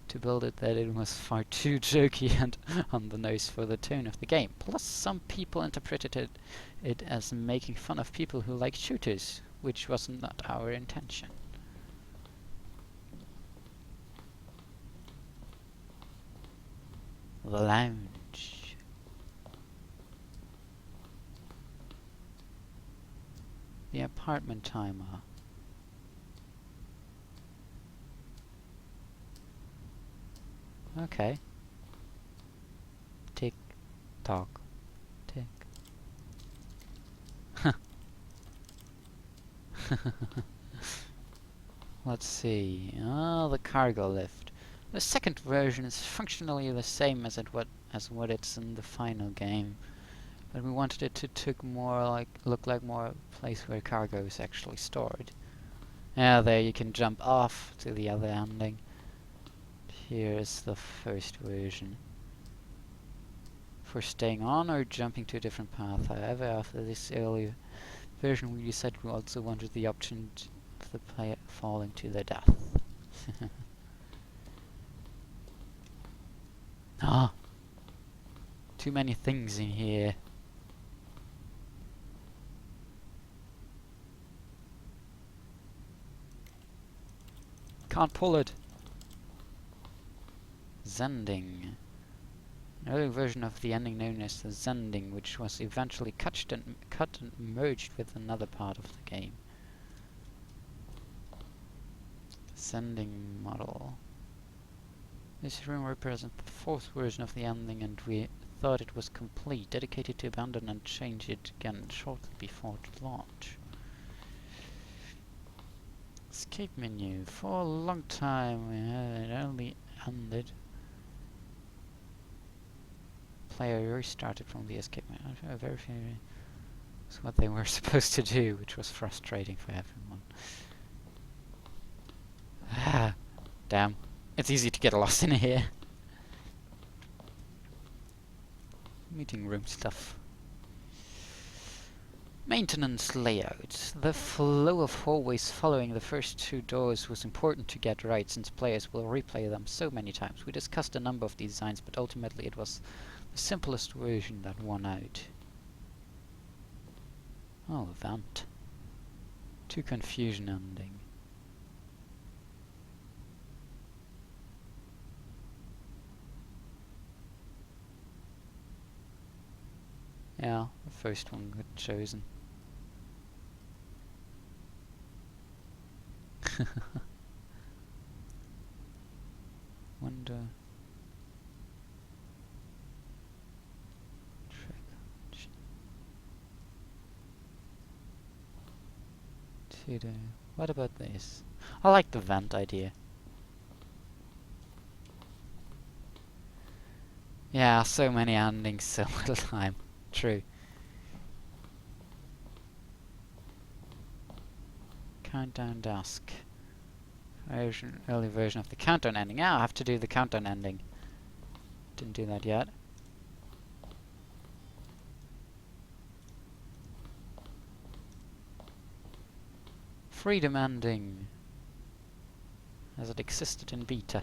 that it was far too jokey and on the nose for the tone of the game. Plus some people interpreted it as making fun of people who like shooters, which was not our intention. The lounge. The apartment timer. Okay. Tick tock. Tick. Let's see. The cargo lift. The second version is functionally the same as what it's in the final game, but we wanted it to look like more a place where cargo is actually stored. Yeah, there you can jump off to the other ending. Here's the first version. For staying on or jumping to a different path. However, after this early version, we decided we also wanted the option of the player falling to their death. Ah! Too many things in here. Can't pull it. Zending. An early version of the ending known as the Zending, which was eventually cut and merged with another part of the game. Zending model. This room represents the fourth version of the ending, and we thought it was complete, dedicated to abandon and change it again shortly before launch. Escape menu. For a long time we had it only ended. Player restarted from the escape menu. Very few was what they were supposed to do, which was frustrating for everyone. Ah, damn. It's easy to get lost in here. Meeting room stuff. Maintenance layout. The flow of hallways following the first two doors was important to get right, since players will replay them so many times. We discussed a number of designs, but ultimately it was the simplest version that won out. Oh, vent. To confusion ending. Yeah, the first one got chosen. Wonder. Today. What about this? I like the vent idea. Yeah, so many endings, so little time. True. Countdown dusk. Early version of the countdown ending. Now I have to do the countdown ending. Didn't do that yet. Freedom ending. As it existed in beta.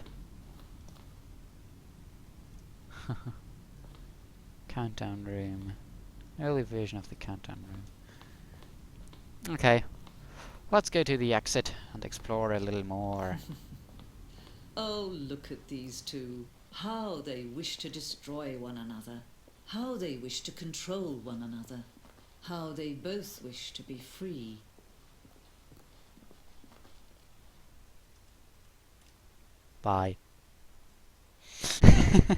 Countdown room. Early version of the countdown room. Okay. Let's go to the exit and explore a little more.
Oh, look at these two. How they wish to destroy one another. How they wish to control one another. How they both wish to be free.
Bye.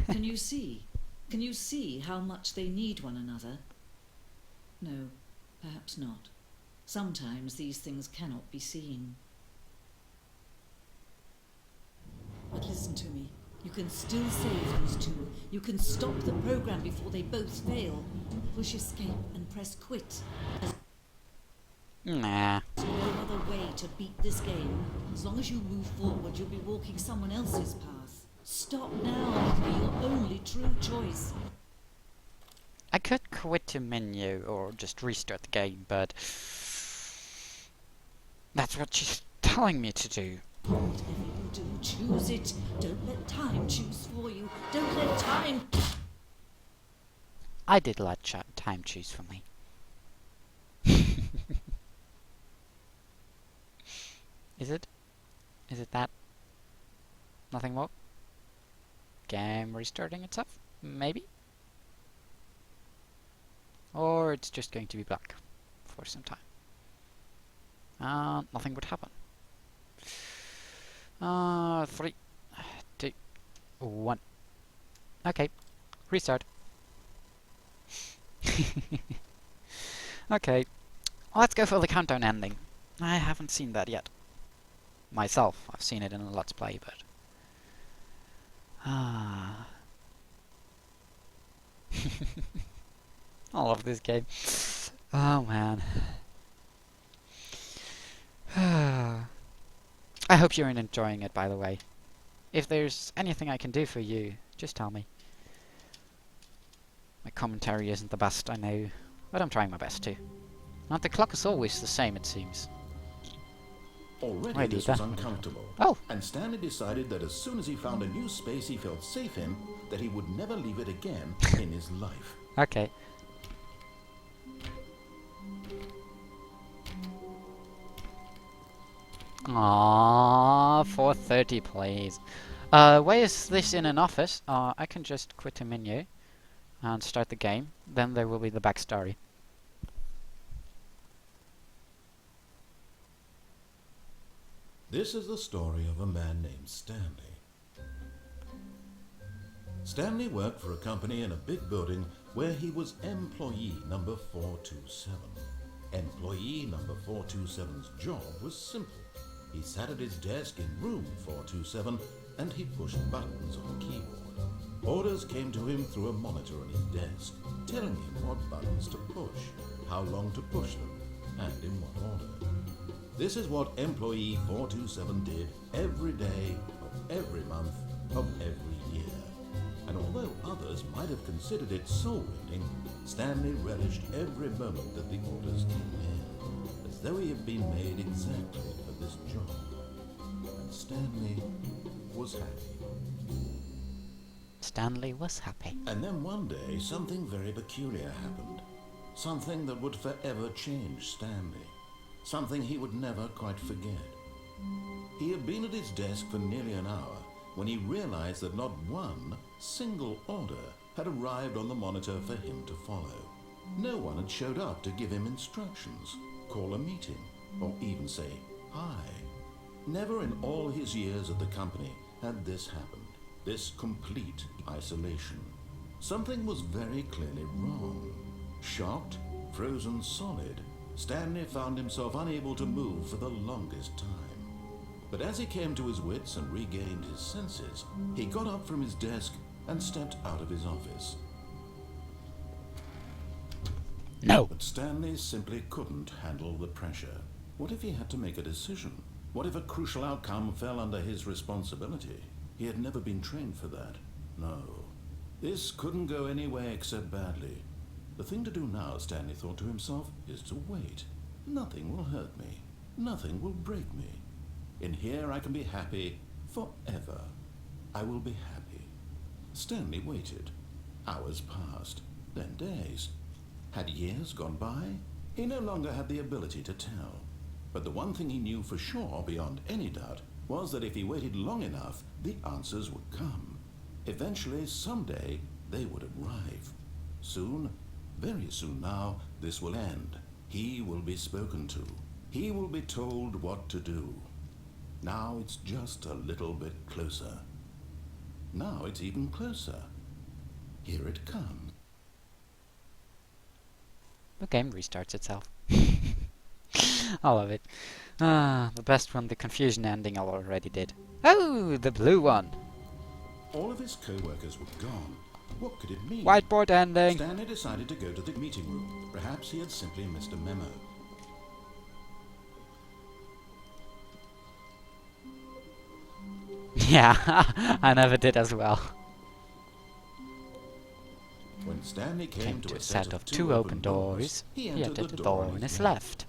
Can you see? Can you see how much they need one another? No, perhaps not. Sometimes these things cannot be seen. But listen to me. You can still save these two. You can stop the program before they both fail. Push escape and press quit.
Nah.
There's no other way to beat this game. As long as you move forward, you'll be walking someone else's path. Stop now. It can be your only true choice.
I could quit the menu or just restart the game, but that's what she's telling me to do.
Whatever you do, choose it. Don't let time choose for you. Don't let time...
I did let time choose for me. Is it? Is it that? Nothing more? Game restarting itself? Maybe? Or it's just going to be black for some time. Nothing would happen. 3, 2, 1. Okay, restart. Okay, let's go for the countdown ending. I haven't seen that yet. Myself, I've seen it in a Let's Play, but... I love this game. Oh man. I hope you're enjoying it, by the way. If there's anything I can do for you, just tell me. My commentary isn't the best, I know, but I'm trying my best to. And the clock is always the same, it seems.
Already
Wait,
this
that-
was uncomfortable.
Oh.
And Stanley decided that as soon as he found a new space he felt safe in, that he would never leave it again in his life.
Okay. Aww, 4:30 please. Why is this in an office? I can just quit the menu and start the game. Then there will be the backstory.
This is the story of a man named Stanley. Stanley worked for a company in a big building where he was employee number 427. Employee number 427's job was simple. He sat at his desk in room 427 and he pushed buttons on a keyboard. Orders came to him through a monitor on his desk, telling him what buttons to push, how long to push them, and in what order. This is what employee 427 did every day of every month of every year. And although others might have considered it soul-rending, Stanley relished every moment that the orders came in, as though he had been made exactly for this job. And Stanley was happy.
Stanley was happy.
And then one day, something very peculiar happened. Something that would forever change Stanley. Something he would never quite forget. He had been at his desk for nearly an hour when he realized that not one single order had arrived on the monitor for him to follow. No one had showed up to give him instructions, call a meeting, or even say hi. Never in all his years at the company had this happened, this complete isolation. Something was very clearly wrong. Shocked, frozen solid, Stanley found himself unable to move for the longest time. But as he came to his wits and regained his senses, he got up from his desk and stepped out of his office.
No.
But Stanley simply couldn't handle the pressure. What if he had to make a decision? What if a crucial outcome fell under his responsibility? He had never been trained for that. No. This couldn't go any way except badly. The thing to do now, Stanley thought to himself, is to wait. Nothing will hurt me. Nothing will break me. In here I can be happy forever. I will be happy. Stanley waited. Hours passed, then days. Had years gone by? He no longer had the ability to tell. But the one thing he knew for sure, beyond any doubt, was that if he waited long enough, the answers would come. Eventually, someday, they would arrive. Soon, very soon now, this will end. He will be spoken to. He will be told what to do. Now it's just a little bit closer. Now it's even closer. Here it comes.
The game restarts itself. I love it. The best one, the confusion ending I already did. Oh, the blue one.
All of his co-workers were gone. What could it mean?
Whiteboard ending.
Stanley decided to go to the meeting room. Perhaps he had simply missed a memo.
Yeah, I never did as well.
When Stanley
Came to a set of two open doors. He entered the door on his left.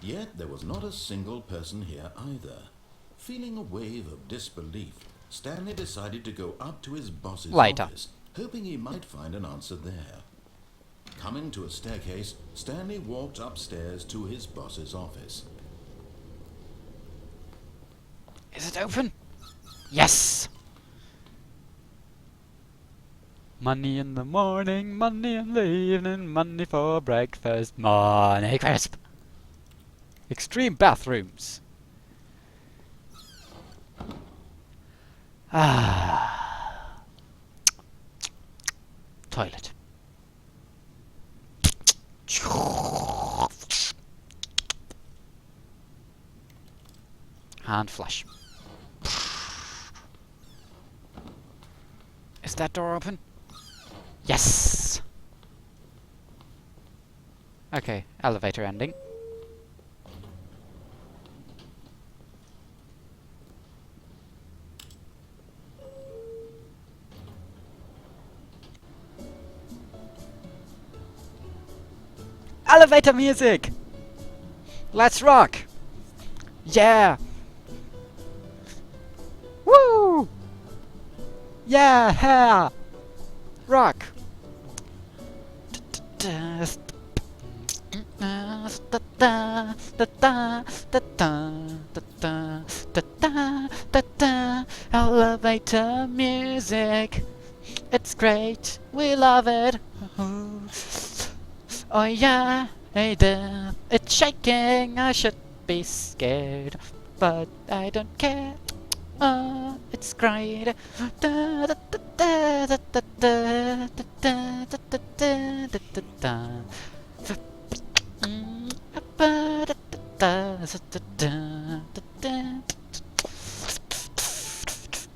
Yet there was not a single person here either. Feeling a wave of disbelief, Stanley decided to go up to his boss's
Later.
office, hoping he might find an answer there. Coming to a staircase, Stanley walked upstairs to his boss's office.
Is it open? Yes! Money in the morning, money in the evening, money for breakfast, money crisp. Extreme bathrooms. Ah. Toilet. Hand flush. Is that door open? Yes! Okay, elevator ending. Elevator music! Let's rock! Yeah! Woo! Yeah! Rock! Elevator music. It's great. We love it. Oh yeah, hey there. It's shaking. I should be scared, but I don't care. Oh, it's great.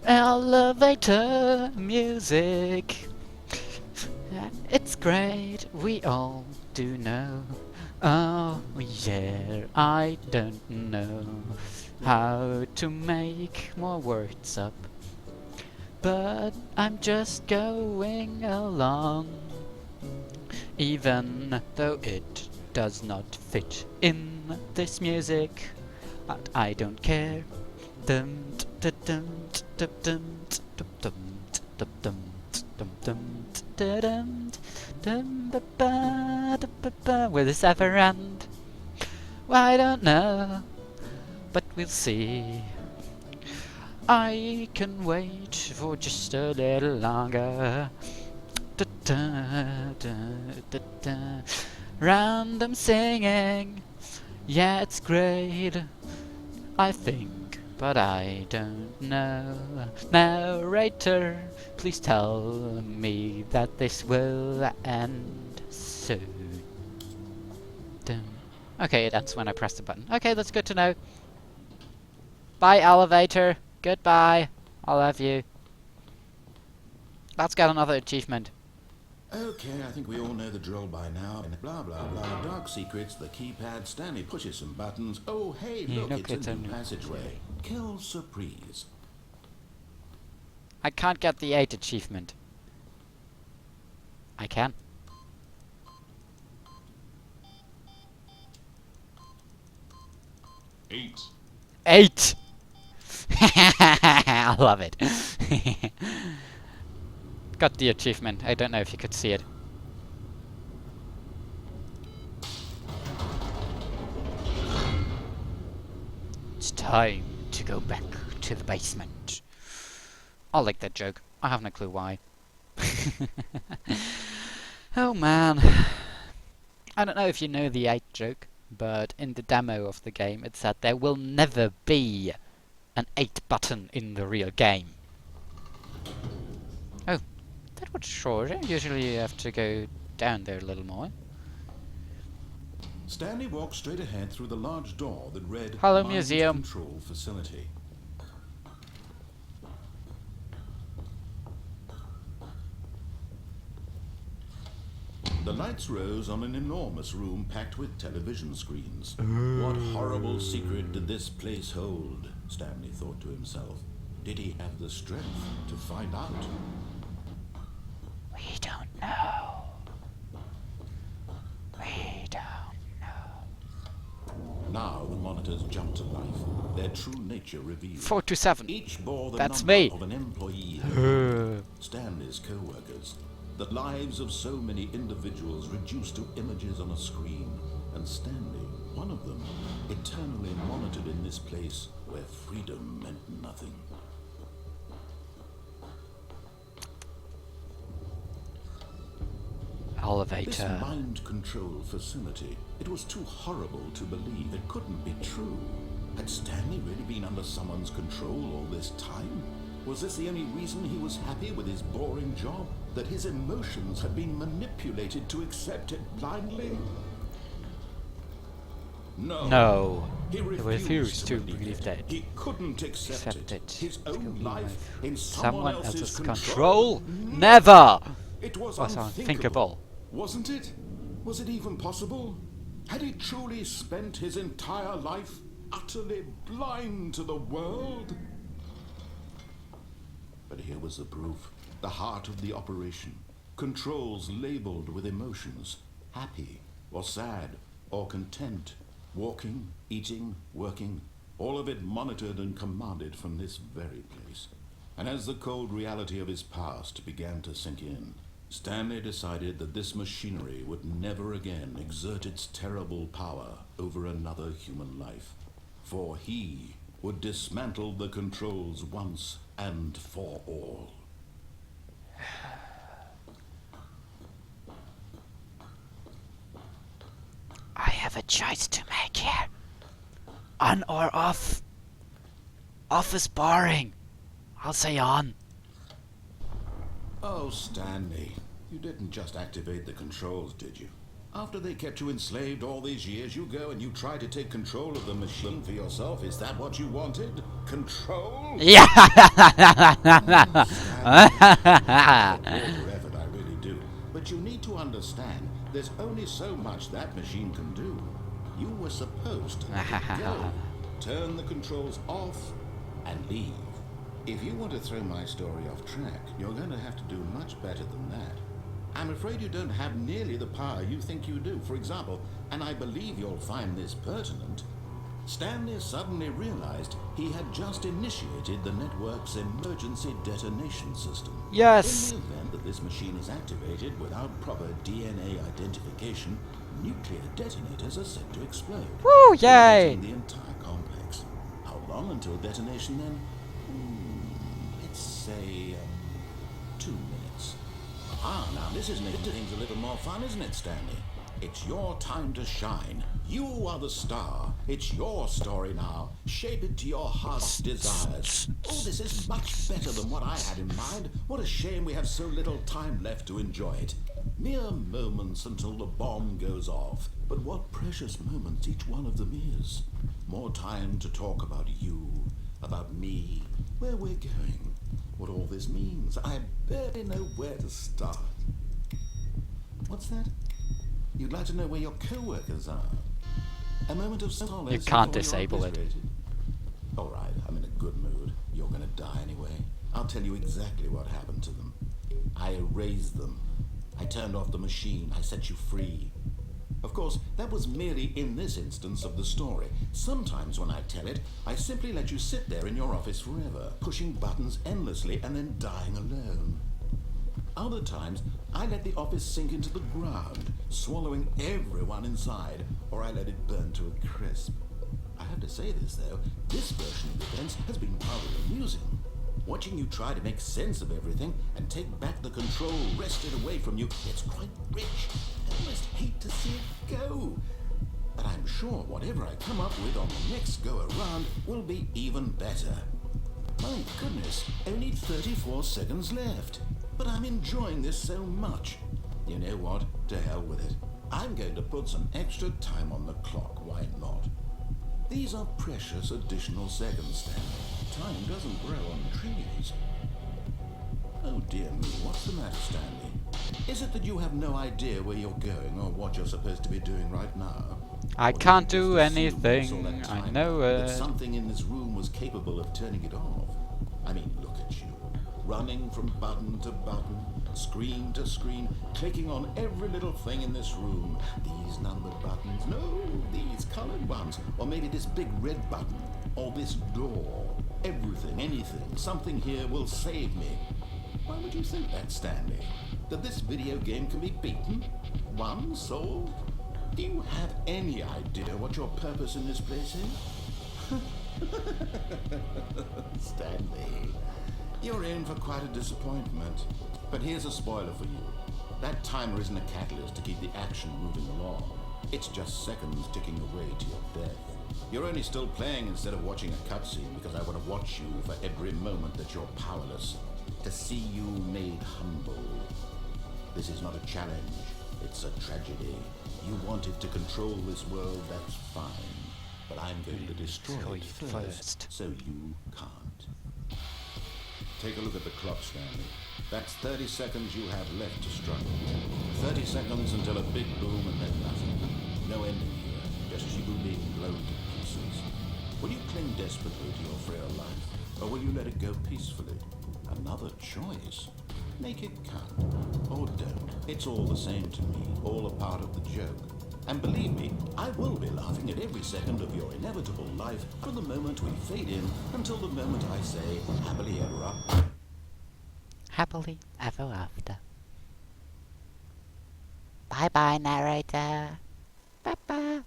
Elevator music. It's great, we all do know. Oh yeah, I don't know how to make more words up, but I'm just going along, even though it does not fit in this music. But I don't care. Dum dum dum dum dum dum dum dum dum dum dum dum dum ba ba da ba ba. Will this ever end? Well, I don't know, but we'll see. I can wait for just a little longer. Da, da, da, da, da. Random singing, yeah, it's great, I think, but I don't know. Narrator, please tell me that this will end soon. Dun. Okay, that's when I press the button. Okay, that's good to know. Bye, elevator. Goodbye. I love you. Let's get another achievement.
Okay, I think we all know the drill by now. And blah, blah, blah. Dark secrets, the keypad. Stanley pushes some buttons. Oh, hey,
Yeah,
look, it's a new passageway. Kill surprise.
I can't get the 8 achievement. I can.
Eight.
8! I love it. Got the achievement. I don't know if you could see it. It's time to go back to the basement. I like that joke. I have no clue why. Oh man. I don't know if you know the 8 joke, but in the demo of the game it said there will never be an 8 button in the real game. Oh, that was shorter. Usually you have to go down there a little more.
Stanley walked straight ahead through the large door that read
Hello,
Mind
museum.
Control Facility. The lights rose on an enormous room packed with television screens. What horrible secret did this place hold? Stanley thought to himself. Did he have the strength to find out?
We don't know. We don't know.
Now the monitors jumped to life, their true nature revealed.
427.
Each bore the
That's
number
me.
of an employee. Stanley's co-workers. The lives of so many individuals reduced to images on a screen. And Stanley, one of them, eternally monitored in this place where freedom meant nothing. This
Elevator.
mind control facility, it was too horrible to believe. It couldn't be true. Had Stanley really been under someone's control all this time? Was this the only reason he was happy with his boring job? That his emotions had been manipulated to accept it blindly? No.
No.
He
refused to believe that.
He couldn't accept it. His
to
own
be
life in
someone
else's
else's
control.
control. Never.
It was
Was
unthinkable.
unthinkable.
Wasn't it? Was it even possible? Had he truly spent his entire life utterly blind to the world? But here was the proof. The heart of the operation. Controls labeled with emotions. Happy, or sad, or content. Walking, eating, working. All of it monitored and commanded from this very place. And as the cold reality of his past began to sink in, Stanley decided that this machinery would never again exert its terrible power over another human life. For he would dismantle the controls once and for all.
I have a choice to make here. On or off. Off is boring. I'll say on.
Oh, Stanley, you didn't just activate the controls, did you? After they kept you enslaved all these years, you go and you try to take control of the machine for yourself. Is that what you wanted? Control?
Yeah.
Effort, I really do. But you need to understand, there's only so much that machine can do. You were supposed to let it go. Turn the controls off and leave. If you want to throw my story off track, you're going to have to do much better than that. I'm afraid you don't have nearly the power you think you do. For example, and I believe you'll find this pertinent, Stanley suddenly realized he had just initiated the network's emergency detonation system.
Yes.
In the event that this machine is activated without proper DNA identification, nuclear detonators are set to explode.
Woo, yay!
Eliminating the entire complex. How long until detonation then? Let's say 2 minutes. Ah, now this is making things a little more fun, isn't it, Stanley? It's your time to shine. You are the star. It's your story now. Shape it to your heart's desires. Oh, this is much better than what I had in mind. What a shame we have so little time left to enjoy it. Mere moments until the bomb goes off. But what precious moments each one of them is. More time to talk about you, about me, where we're going, what all this means. I barely know where to start. What's that? You'd like to know where your co-workers are? A moment of solace.
You can't
before you're
disable it.
obliterated? All right, I'm in a good mood. You're gonna die anyway. I'll tell you exactly what happened to them. I erased them. I turned off the machine. I set you free. Of course, that was merely in this instance of the story. Sometimes when I tell it, I simply let you sit there in your office forever, pushing buttons endlessly and then dying alone. Other times, I let the office sink into the ground, swallowing everyone inside, or I let it burn to a crisp. I have to say this, though, this version of events has been rather amusing. Watching you try to make sense of everything and take back the control wrested away from you, it's quite rich. I almost hate to see it go. But I'm sure whatever I come up with on the next go-around will be even better. My goodness, only 34 seconds left. But I'm enjoying this so much. You know what? To hell with it. I'm going to put some extra time on the clock. Why not? These are precious additional seconds, Stanley. Time doesn't grow on trees. Oh dear me, what's the matter, Stanley? Is it that you have no idea where you're going or what you're supposed to be doing right now?
I
Or did
can't
you
do
just assume all
anything.
that
I
time
know
that
it.
something in this room was capable of turning it off? I mean, look at you. Running from button to button, screen to screen, clicking on every little thing in this room. These numbered buttons, no, these colored ones. Or maybe this big red button, or this door. Everything, anything, something here will save me. Why would you think that, Stanley? That this video game can be beaten? Won? Solved? Do you have any idea what your purpose in this place is? Stanley, you're in for quite a disappointment. But here's a spoiler for you. That timer isn't a catalyst to keep the action moving along. It's just seconds ticking away to your death. You're only still playing instead of watching a cutscene because I want to watch you for every moment that you're powerless. To see you made humble. This is not a challenge. It's a tragedy. You wanted to control this world, that's fine. But I'm going to destroy it first, so you can't. Take a look at the clock, Stanley. That's 30 seconds you have left to struggle. 30 seconds until a big boom and then nothing. No ending. you being blown to pieces? Will you cling desperately to your frail life, or will you let it go peacefully? Another choice. Make it count, or don't. It's all the same to me, all a part of the joke. And believe me, I will be laughing at every second of your inevitable life from the moment we fade in until the moment I say, happily ever after.
Happily ever after. Bye bye, narrator. Bye bye.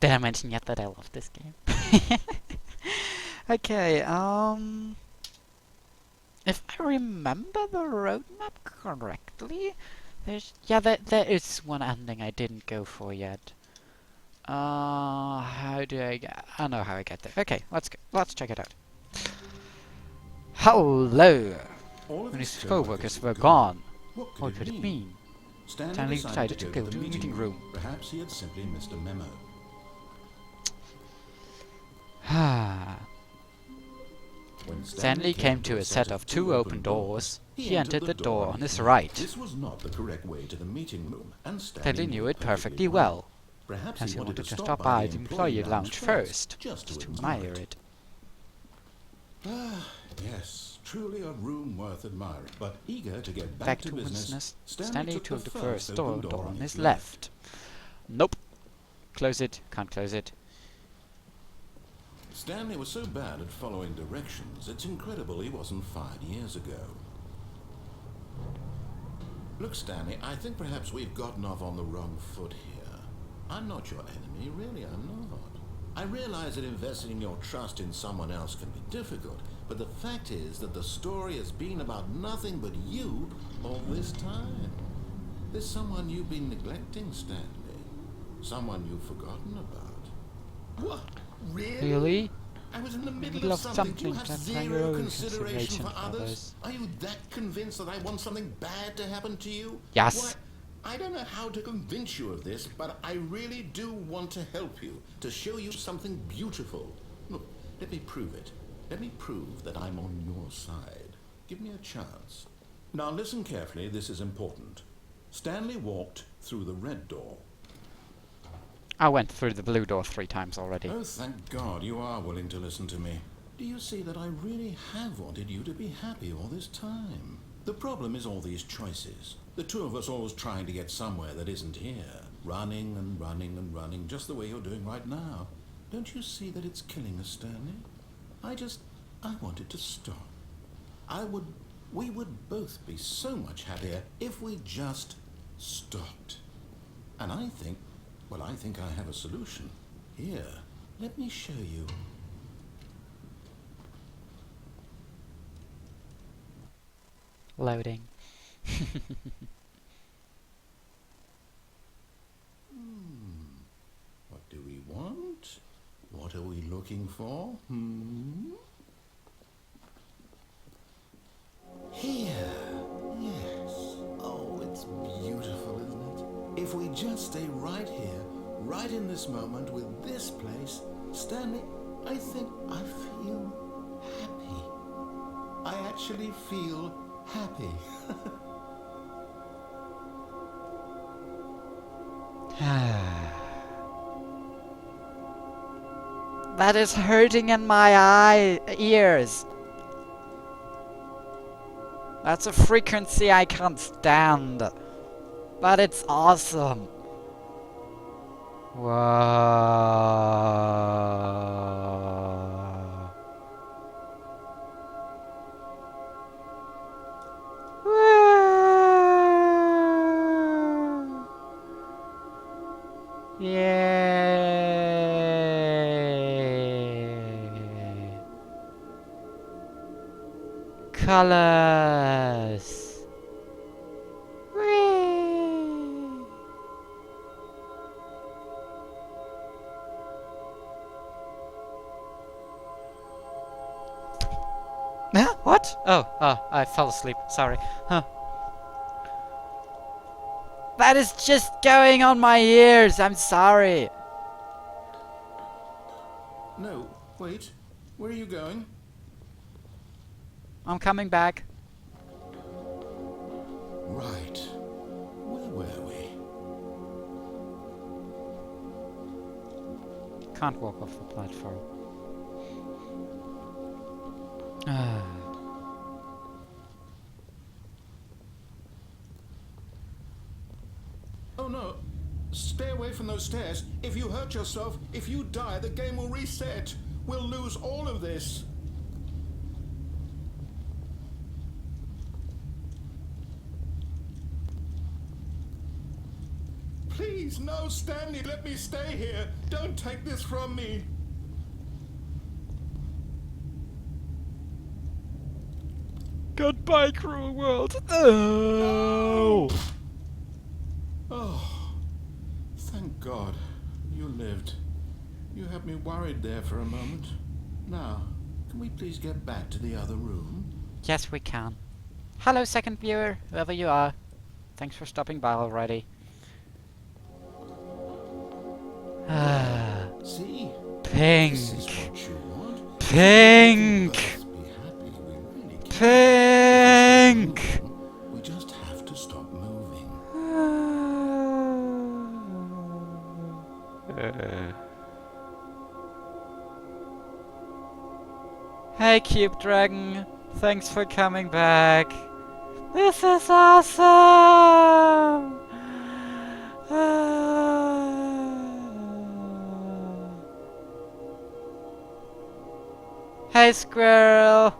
Did I mention yet that I love this game? Okay, if I remember the roadmap correctly, there is one ending I didn't go for yet. How do I get? I know how I get there. Okay, let's check it out. Hello.
All of
When
his
his co-workers were
gone.
gone,
What
what could it mean?
Stanley
decided to go to the meeting room.
Perhaps he had simply missed a memo. When
Stanley came to a set of two open doors. He entered the door on his right.
This was not the correct way to the meeting room, and
Stanley knew it perfectly well,
Perhaps
as he wanted to stop by the employee lounge first,
just
to admire it.
Ah, yes, truly a room worth admiring. But eager to get
Back to business, Stanley took the first door on his left. Nope. Close it, can't close it.
Stanley was so bad at following directions, it's incredible he wasn't fired years ago. Look, Stanley, I think perhaps we've gotten off on the wrong foot here. I'm not your enemy, really, I'm not. I realize that investing your trust in someone else can be difficult, but the fact is that the story has been about nothing but you all this time. There's someone you've been neglecting, Stanley. Someone you've forgotten about. What?
Really?
I was in the middle
Middle
of
of
something. Do you
something,
have
that's like your
zero
own
consideration for
consideration for
others?
others.
Are you that convinced that I want something bad to happen to you?
Yes.
Why, I don't know how to convince you of this, but I really do want to help you, to show you something beautiful. Look, let me prove it. Let me prove that I'm on your side. Give me a chance. Now listen carefully, this is important. Stanley walked through the red door.
I went through the blue door 3 times already.
Oh, thank God you are willing to listen to me. Do you see that I really have wanted you to be happy all this time? The problem is all these choices. The two of us always trying to get somewhere that isn't here. Running and running and running, just the way you're doing right now. Don't you see that it's killing us, Stanley? I wanted to stop. We would both be so much happier if we just stopped. And I think I have a solution. Here, let me show you.
Loading.
What do we want? What are we looking for? Here. Yes. Oh, it's beautiful, isn't it? If we just stay right here, right in this moment with this place, Stanley, I think I feel happy. I actually feel happy.
That is hurting in my ears. That's a frequency I can't stand. But it's awesome. Whoa. Whoa. Yay. Colors. Whee. Huh? What? Oh, I fell asleep. Sorry. Huh. That is just going on my ears. I'm sorry.
No, wait. Where are you going?
I'm coming back.
Right. Where were we?
Can't walk off the platform. Ah.
Oh no! Stay away from those stairs. If you hurt yourself, if you die, the game will reset. We'll lose all of this. Please, no, Stanley, let me stay here. Don't take this from me.
Goodbye, cruel world. No!
Oh, thank God. You lived. You had me worried there for a moment. Now, can we please get back to the other room?
Yes, we can. Hello, second viewer, whoever you are. Thanks for stopping by already. Ah,
See?
pink.
This is what you want.
Pink.
Both be happy. We really can.
Pink.
We just have to stop moving.
Hey, Cube Dragon. Thanks for coming back. This is awesome. Hey, squirrel.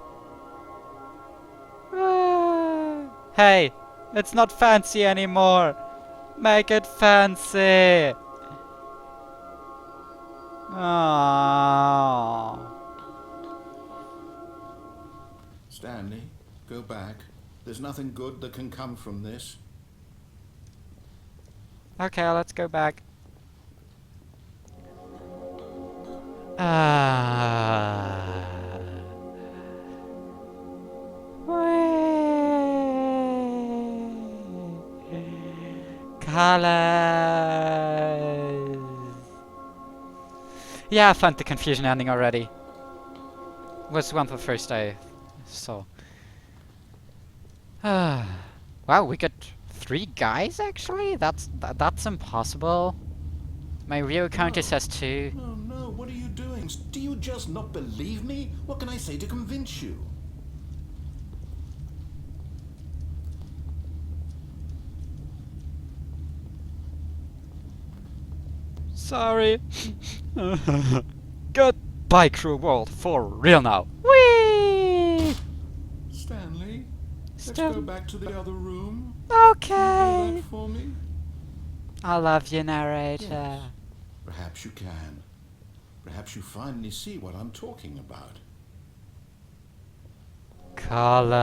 Hey, it's not fancy anymore. Make it fancy. Aww.
Stanley, go back. There's nothing good that can come from this.
Okay, let's go back. Ah. Colors. Yeah, I found the confusion ending already. Was one of the first I saw. Wow, we got 3 guys actually? That's impossible. My real counter says 2.
No, no, what are you doing? Do you just not believe me? What can I say to convince you?
Sorry. Goodbye, cruel world, for real now. Whee!
Stanley, let's
Stan-
go back to the other room.
Okay.
Can you do that for me?
I love you, narrator.
Yes. Perhaps you can. Perhaps you finally see what I'm talking about.
Colors.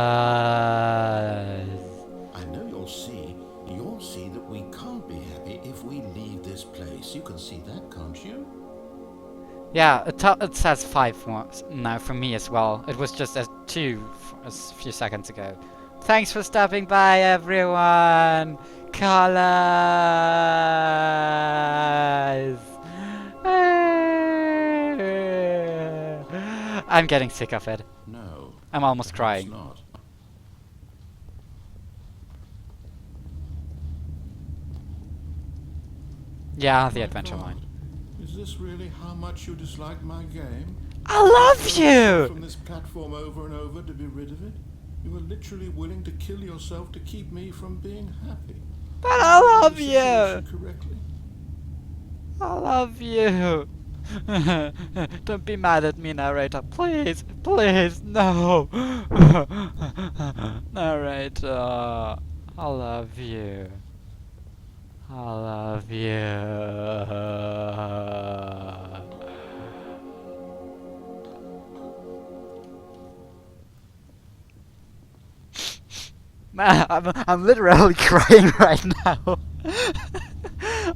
I know you'll see. You'll see that we can't be happy if we leave this place. You can see that, can't you?
Yeah, it says 5 now for me as well. It was just as 2 a few seconds ago. Thanks for stopping by, everyone. Colors. I'm getting sick of it.
No.
I'm almost
perhaps
crying.
not.
Yeah, the
My
adventure
God.
line.
Is this really how much you dislike my game?
I love
Throw yourself
you!
from this platform over and over to be rid of it? You were literally willing to kill yourself to keep me from being happy.
But I love
Read the
you!
situation correctly?
I love you! Don't be mad at me, narrator. Please, please, no! Narrator, I love you. I love you. Man, I'm literally crying right now.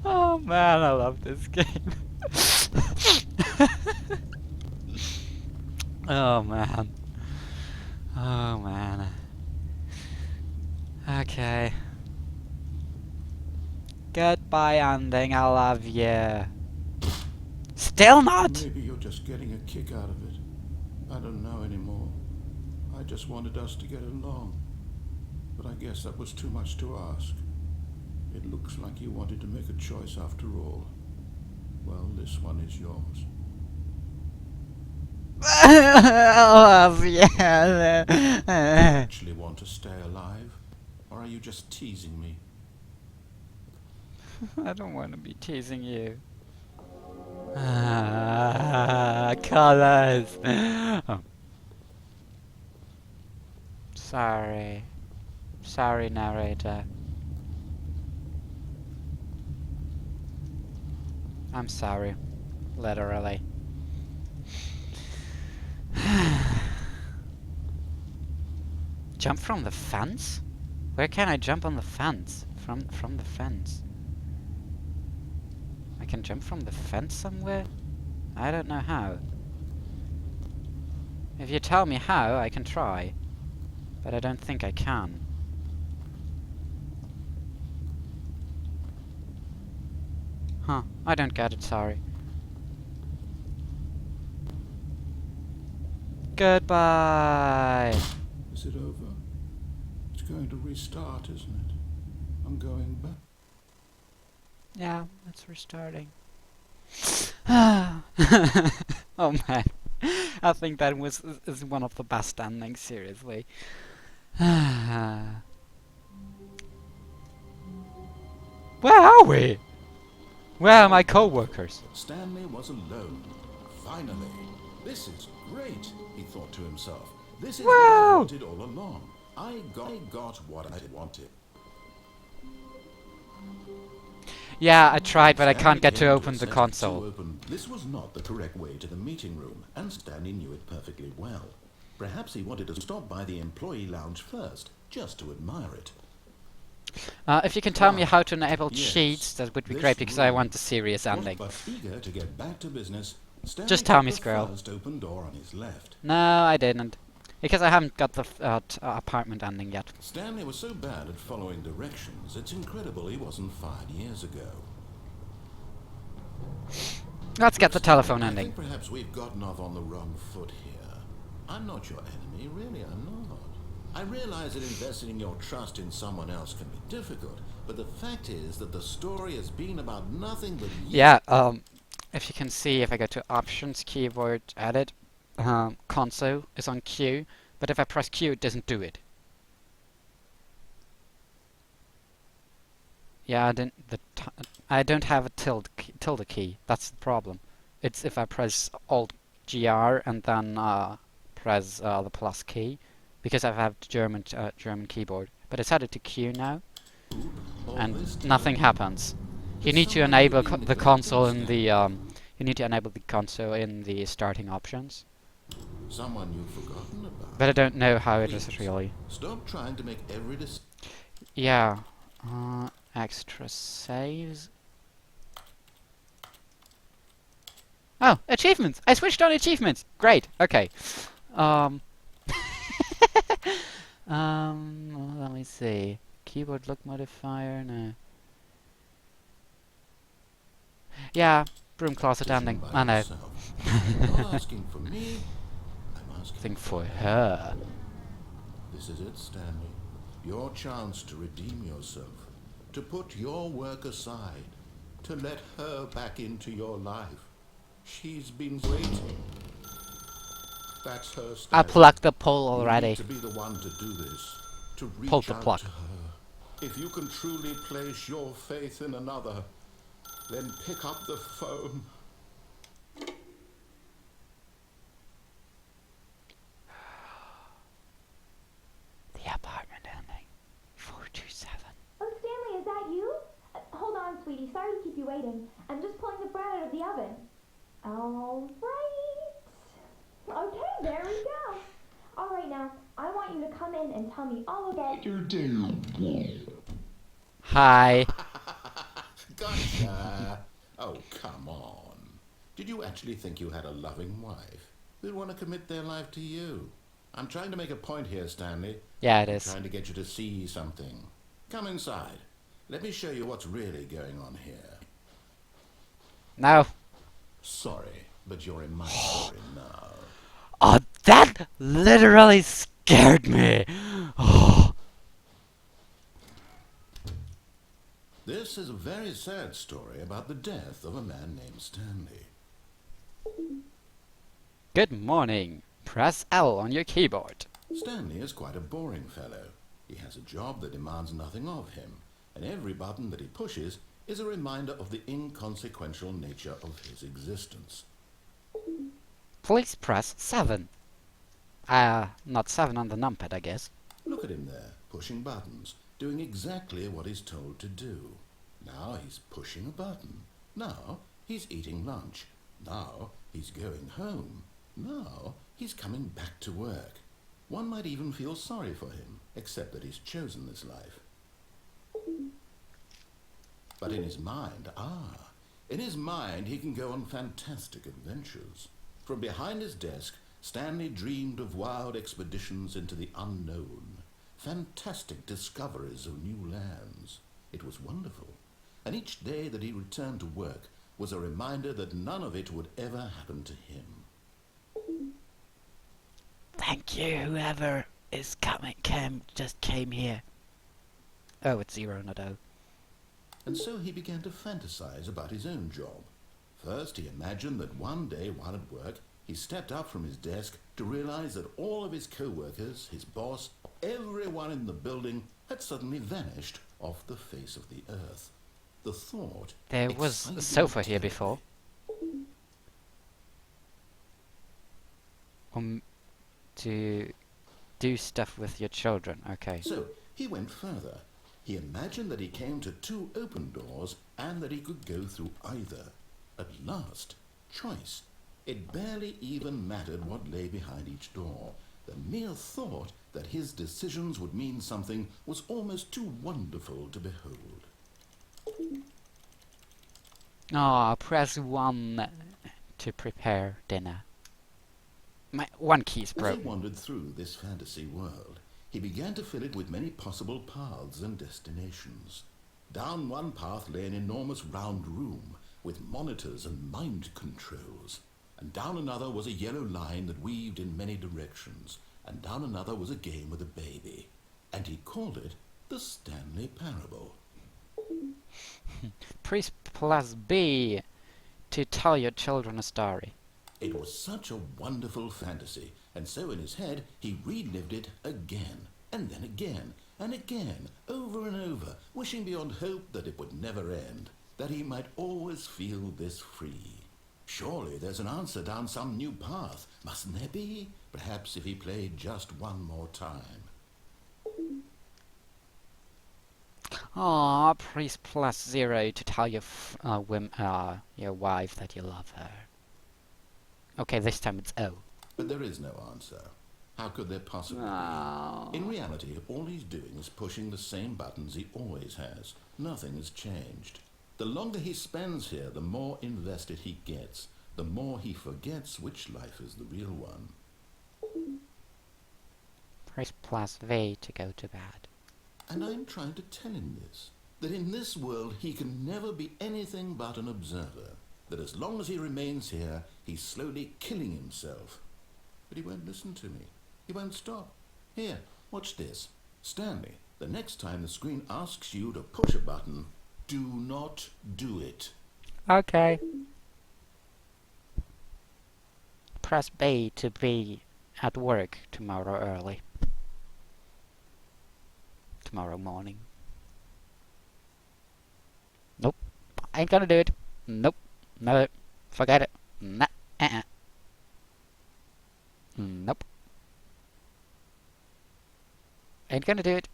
Oh man, I love this game. Oh man. Oh man. Okay. Goodbye, ending. I love you. Still not.
Maybe you're just getting a kick out of it. I don't know anymore. I just wanted us to get along. But I guess that was too much to ask. It looks like you wanted to make a choice after all. Well, this one is yours.
Oh,
Do you
yeah.
actually want to stay alive? Or are you just teasing me?
I don't want to be teasing you. Colors. Oh. Sorry. Sorry, narrator. I'm sorry. Literally. Jump from the fence? Where can I jump on the fence? From the fence. I can jump from the fence somewhere? I don't know how. If you tell me how, I can try. But I don't think I can. Huh, I don't get it, sorry. Goodbye!
Is it over? It's going to restart, isn't it? I'm going back.
Yeah, it's restarting. Oh man, I think that is one of the best endings, seriously. Where are we? Where are my co-workers?
Stanley was alone. Finally. This is great, he thought to himself. This is what I
Whoa!
wanted all along. I got what I wanted.
Yeah, I tried, but I
Stanley
can't get to
came
open
a
the
set
console.
to open. This was not the correct way to the meeting room, and Stanley knew it perfectly well. Perhaps he wanted to stop by the employee lounge first, just to admire it.
If you can tell me how to enable
Yes,
cheats, that would be
this
great, because I
room
want the serious
was
ending.
but eager to get back to business. Stanley
Just tell
took
me,
the
Squirrel.
first open door on his left.
No, I didn't. Because I haven't got the apartment ending yet.
Stanley was so bad at following directions, it's incredible he wasn't fired years ago.
Let's get the telephone
I
ending.
think perhaps we've gotten off on the wrong foot here. I'm not your enemy, really, I'm not. I realize that investing your trust in someone else can be difficult, but the fact is that the story has been about nothing but you.
Yeah, if you can see, if I go to options, keyboard, edit, console is on Q, but if I press Q, it doesn't do it. Yeah, I don't have a tilde key. That's the problem. It's if I press Alt GR and then press the plus key, because I have German keyboard. But I set it to Q now, and nothing happens. You need to enable the console in the you need to enable the console in the starting options.
Someone you've forgotten about.
But I don't know how it
Please,
is really.
stop trying to make every decision.
Yeah, extra saves. Oh, achievements! I switched on achievements. Great. Okay. Let me see. Keyboard look modifier. No. Yeah, broom closet ending. I know.
I'm not asking for me. I'm asking
Thing for her.
This is it, Stanley. Your chance to redeem yourself, to put your work aside, to let her back into your life. She's been waiting. That's her, Stanley.
I plugged the pole
You
already.
need to be the one to do this, to reach
Pulled the
out
plug.
to her. If you can truly place your faith in another, then pick up the phone.
The apartment ending. 427.
Oh, Stanley, is that you? Hold on, sweetie. Sorry to keep you waiting. I'm just pulling the bread out of the oven. All right. Okay, there we go. All right, now, I want you to come in and tell me all about your day.
Hi.
Gotcha. Oh, come on. Did you actually think you had a loving wife who'd want to commit their life to you? I'm trying to make a point here, Stanley.
Yeah, it
I'm
is.
trying to get you to see something. Come inside. Let me show you what's really going on here.
No.
Sorry, but you're in my story now.
Oh, that literally scared me. Oh.
This is a very sad story about the death of a man named Stanley.
Good morning. Press L on your keyboard.
Stanley is quite a boring fellow. He has a job that demands nothing of him, and every button that he pushes is a reminder of the inconsequential nature of his existence.
Please press 7. Not 7 on the numpad, I guess.
Look at him there, pushing buttons, doing exactly what he's told to do. Now he's pushing a button. Now he's eating lunch. Now he's going home. Now he's coming back to work. One might even feel sorry for him, except that he's chosen this life. But in his mind, he can go on fantastic adventures. From behind his desk, Stanley dreamed of wild expeditions into the unknown, fantastic discoveries of new lands. It was wonderful, and each day that he returned to work was a reminder that none of it would ever happen to him.
Thank you, whoever is just came here. Oh, it's 0, not O.
And so he began to fantasize about his own job. First, he imagined that one day while at work, he stepped up from his desk to realize that all of his co-workers, his boss, everyone in the building had suddenly vanished off the face of the earth. The thought...
There was a sofa here before. To do stuff with your children, okay.
So, he went further. He imagined that he came to 2 open doors and that he could go through either. At last, choice. It barely even mattered what lay behind each door. The mere thought that his decisions would mean something was almost too wonderful to behold.
Press 1 to prepare dinner. My 1 key's
As he
broken.
wandered through this fantasy world, he began to fill it with many possible paths and destinations. Down one path lay an enormous round room with monitors and mind controls. And down another was a yellow line that weaved in many directions. And down another was a game with a baby. And he called it the Stanley Parable.
Press plus B to tell your children a story.
It was such a wonderful fantasy, and so in his head he relived it again, and then again, and again, over and over, wishing beyond hope that it would never end, that he might always feel this free. Surely there's an answer down some new path, mustn't there be? Perhaps if he played just one more time.
Press plus 0 to tell your wife that you love her. Okay, this time it's O.
But there is no answer. How could there possibly be? In reality, all he's doing is pushing the same buttons he always has. Nothing has changed. The longer he spends here, the more invested he gets, the more he forgets which life is the real one.
Press plus V to go to bed.
And I'm trying to tell him this, that in this world he can never be anything but an observer, that as long as he remains here, he's slowly killing himself. But he won't listen to me. He won't stop. Here, watch this. Stanley, the next time the screen asks you to push a button, do not do it.
Okay. Press B to be at work tomorrow early. Tomorrow morning. Nope. Ain't gonna do it. Nope. No. Forget it. Nah. Nope. Ain't gonna do it.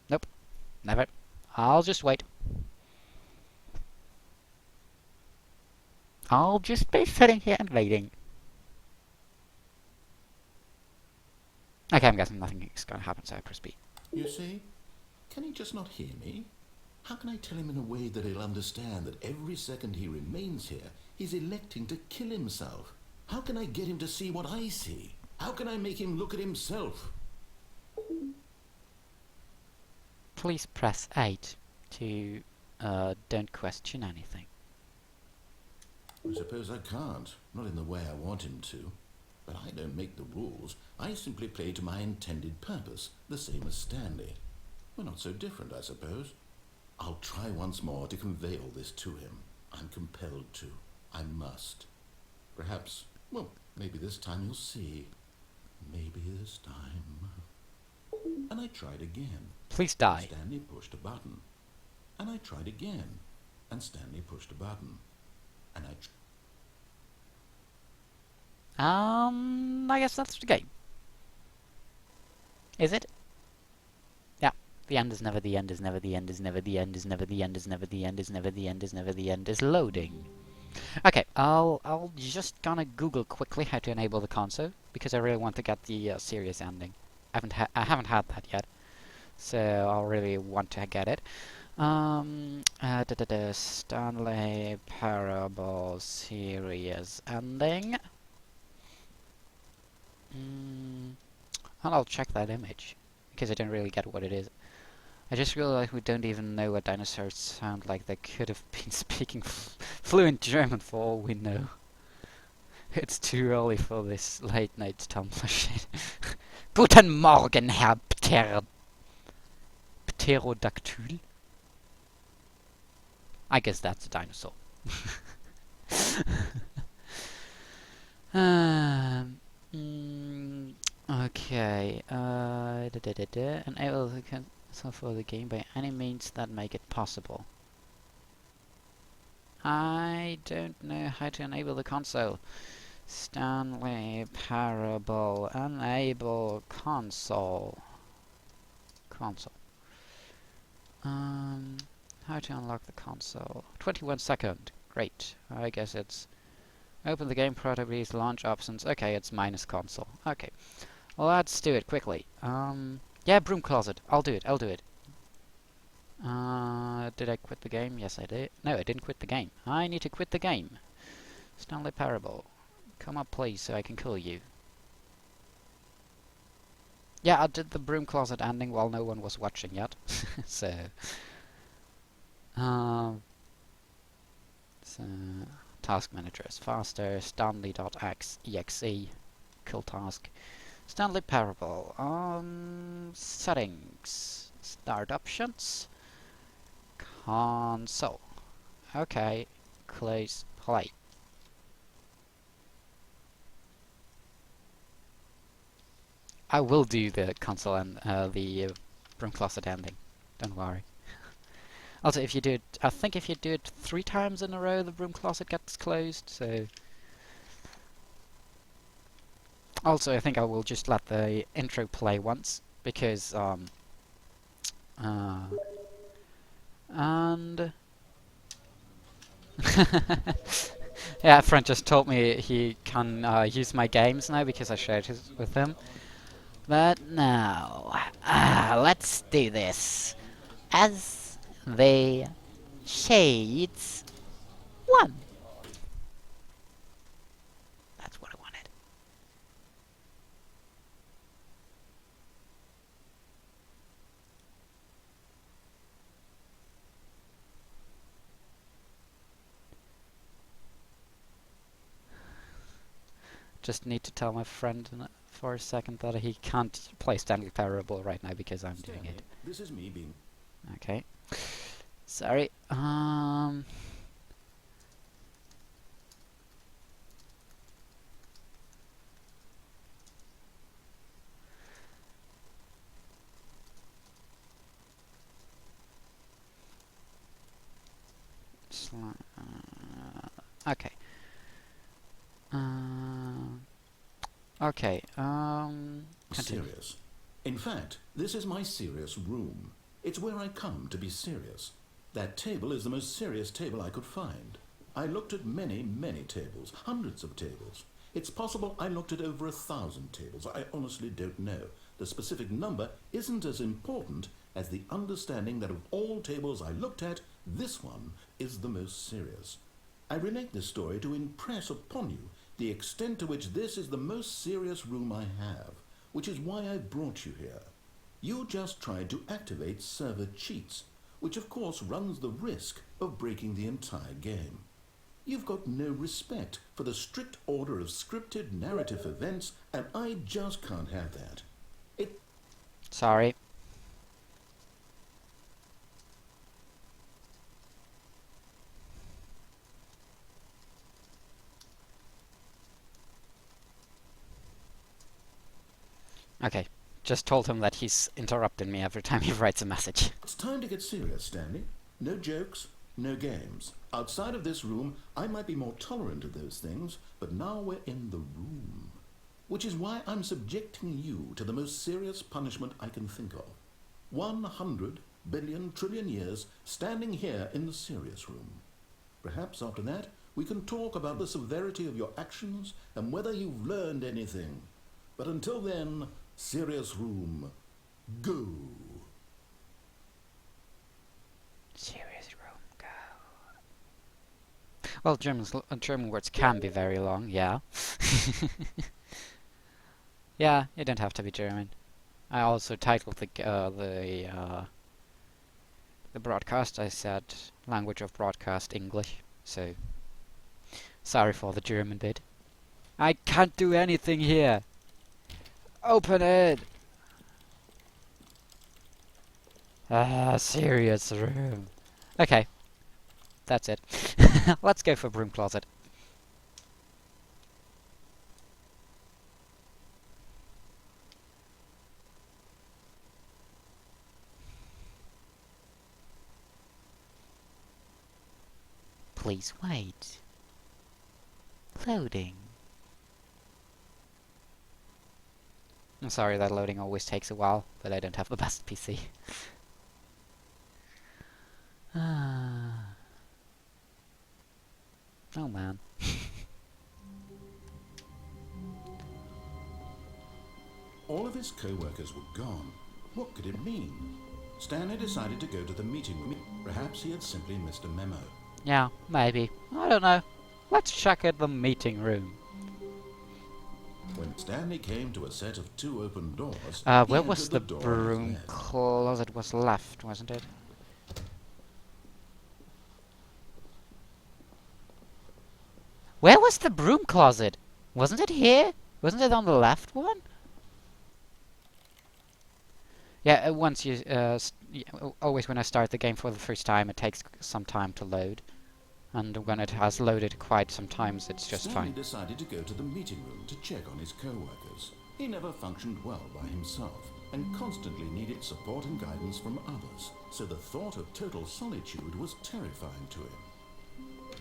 Nope. Never. I'll just wait. I'll just be sitting here and waiting. Okay, I'm guessing nothing is gonna happen, so I press B.
You see? Can he just not hear me? How can I tell him in a way that he'll understand that every second he remains here, he's electing to kill himself? How can I get him to see what I see? How can I make him look at himself?
Please press 8 to don't question anything.
I suppose I can't, not in the way I want him to. But I don't make the rules. I simply play to my intended purpose, the same as Stanley. We're not so different, I suppose. I'll try once more to convey all this to him. I'm compelled to. I must. Perhaps, well, maybe this time you'll see. Maybe this time. And I tried again.
Please die.
Stanley pushed a button. And I tried again. And Stanley pushed a button. And
I guess that's the game. Is it? Yeah. The end is never the end, is never the end, is never the end, is never the end, is never the end, is never the end, is never the end, is loading. Okay, I'll just gonna Google quickly how to enable the console, because I really want to get the serious ending. I haven't had that yet, so I'll really want to get it. Stanley Parable serious ending. And I'll check that image, because I don't really get what it is. I just realized we don't even know what dinosaurs sound like. They could have been speaking fluent German for all we know. It's too early for this late night Tumblr shit. Guten Morgen, Herr Pterodactyl. I guess that's a dinosaur. Okay. Enable the console for the game by any means that make it possible. I don't know how to enable the console. Stanley Parable enable console. How to unlock the console? 21 second. Great. I guess it's open the game properties, launch options. Okay, it's minus console. Okay. Well, let's do it quickly. Yeah, broom closet. I'll do it. Did I quit the game? Yes, I did. No, I didn't quit the game. I need to quit the game. Stanley Parable. Come up, please, so I can kill you. Yeah, I did the broom closet ending while no one was watching yet. So task manager is faster. Stanley.exe kill task. Stanley Parable. Settings. Start options. Console. Okay. Close play. I will do the console and the broom closet ending. Don't worry. Also, if you do it, I think if you do it 3 times in a row, the broom closet gets closed. So, also, I think I will just let the intro play once because and yeah, a friend just told me he can use my games now because I shared his with him. But now, let's do this as the Shades 1. That's what I wanted. Just need to tell my friend for a second that he can't play Stanley Parable right now because I'm doing it.
This is me being...
Okay. Sorry. Okay. Okay. Continue.
Serious. In fact, this is my serious room. It's where I come to be serious. That table is the most serious table I could find. I looked at many, many tables, hundreds of tables. It's possible I looked at over 1,000 tables. I honestly don't know. The specific number isn't as important as the understanding that of all tables I looked at, this one is the most serious. I relate this story to impress upon you the extent to which this is the most serious room I have, which is why I brought you here. You just tried to activate server cheats, which of course runs the risk of breaking the entire game. You've got no respect for the strict order of scripted narrative events, and I just can't have that.
Sorry. Okay, just told him that he's interrupting me every time he writes a message.
It's time to get serious, Stanley. No jokes, no games. Outside of this room, I might be more tolerant of those things, but now we're in the room. Which is why I'm subjecting you to the most serious punishment I can think of. 100 billion trillion years standing here in the serious room. Perhaps after that, we can talk about the severity of your actions and whether you've learned anything. But until then, serious room, go.
Serious room, go. Well, German words can be very long, yeah. Yeah, it don't have to be German. I also titled the broadcast. I said language of broadcast English. So sorry for the German bit. I can't do anything here. Open it. Ah, serious room. Okay, that's it. Let's go for broom closet. Please wait. Loading. I'm sorry that loading always takes a while, but I don't have the best PC. Ah. Oh man.
All of his co-workers were gone. What could it mean? Stanley decided to go to the meeting room. Perhaps he had simply missed a memo.
Yeah, maybe. I don't know. Let's check at the meeting room.
When Stanley came to a set of 2 open doors,
Where was the broom closet? Was left, wasn't it? Where was the broom closet? Wasn't it here? Wasn't it on the left one? Yeah, once you always when I start the game for the first time, it takes some time to load, and when it has loaded quite some times, it's just
Stanley
fine.
decided to go to the meeting room to check on his co-workers. He never functioned well by himself and constantly needed support and guidance from others, so the thought of total solitude was terrifying to him.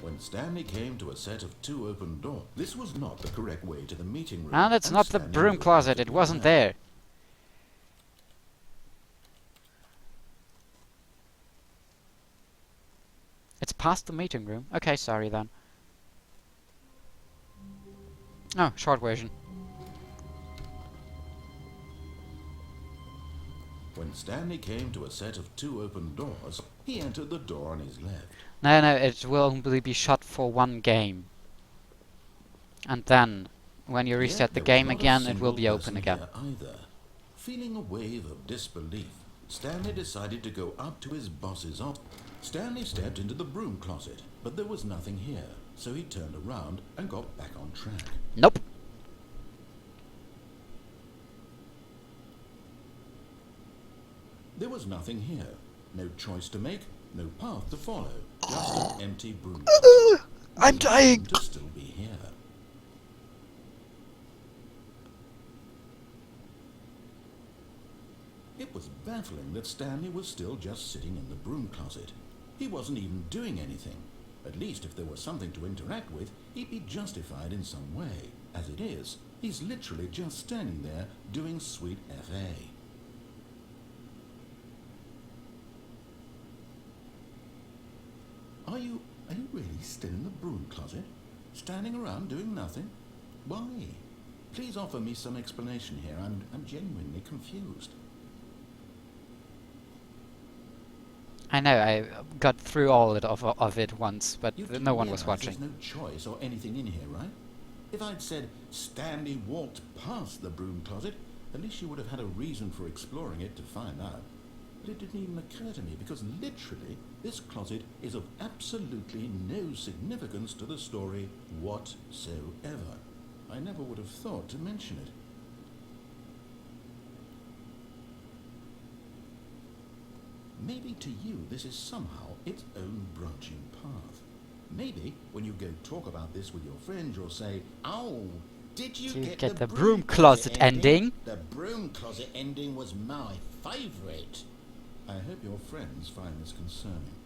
When Stanley came to a set of 2 open doors, this was not the correct way to the meeting room.
And it's not the
Stanley
broom
knew
closet, it
perfectly
wasn't
well.
there. It's past the meeting room. Okay, sorry then. Oh, short version.
When Stanley came to a set of 2 open doors, he entered the door on his left.
No, no, it will only be shut for one game. And then, when you reset the
Yet there was
game
not a
again, it
single
will be open
person
again.
here either. Feeling a wave of disbelief, Stanley decided to go up to his boss's office. Stanley stepped into the broom closet, but there was nothing here, so he turned around and got back on track.
Nope.
There was nothing here. No choice to make, no path to follow. Just an empty broom.
I'm dying!
To still be here. It was baffling that Stanley was still just sitting in the broom closet. He wasn't even doing anything. At least if there was something to interact with, he'd be justified in some way. As it is, he's literally just standing there doing sweet FA. Are you really still in the broom closet? Standing around doing nothing? Why? Please offer me some explanation here. I'm genuinely confused.
I know, I got through all of it once, but
You do
no one was
realize
watching.
There's no choice or anything in here, right? If I'd said Stanley walked past the broom closet, at least you would have had a reason for exploring it to find out. But it didn't even occur to me because literally this closet is of absolutely no significance to the story whatsoever. I never would have thought to mention it. Maybe to you this is somehow its own branching path. Maybe when you go talk about this with your friends you'll say, "Oh, Did you
To
get,
get
the
the broom closet ending?
The broom closet ending was my favourite. I hope your friends find this concerning.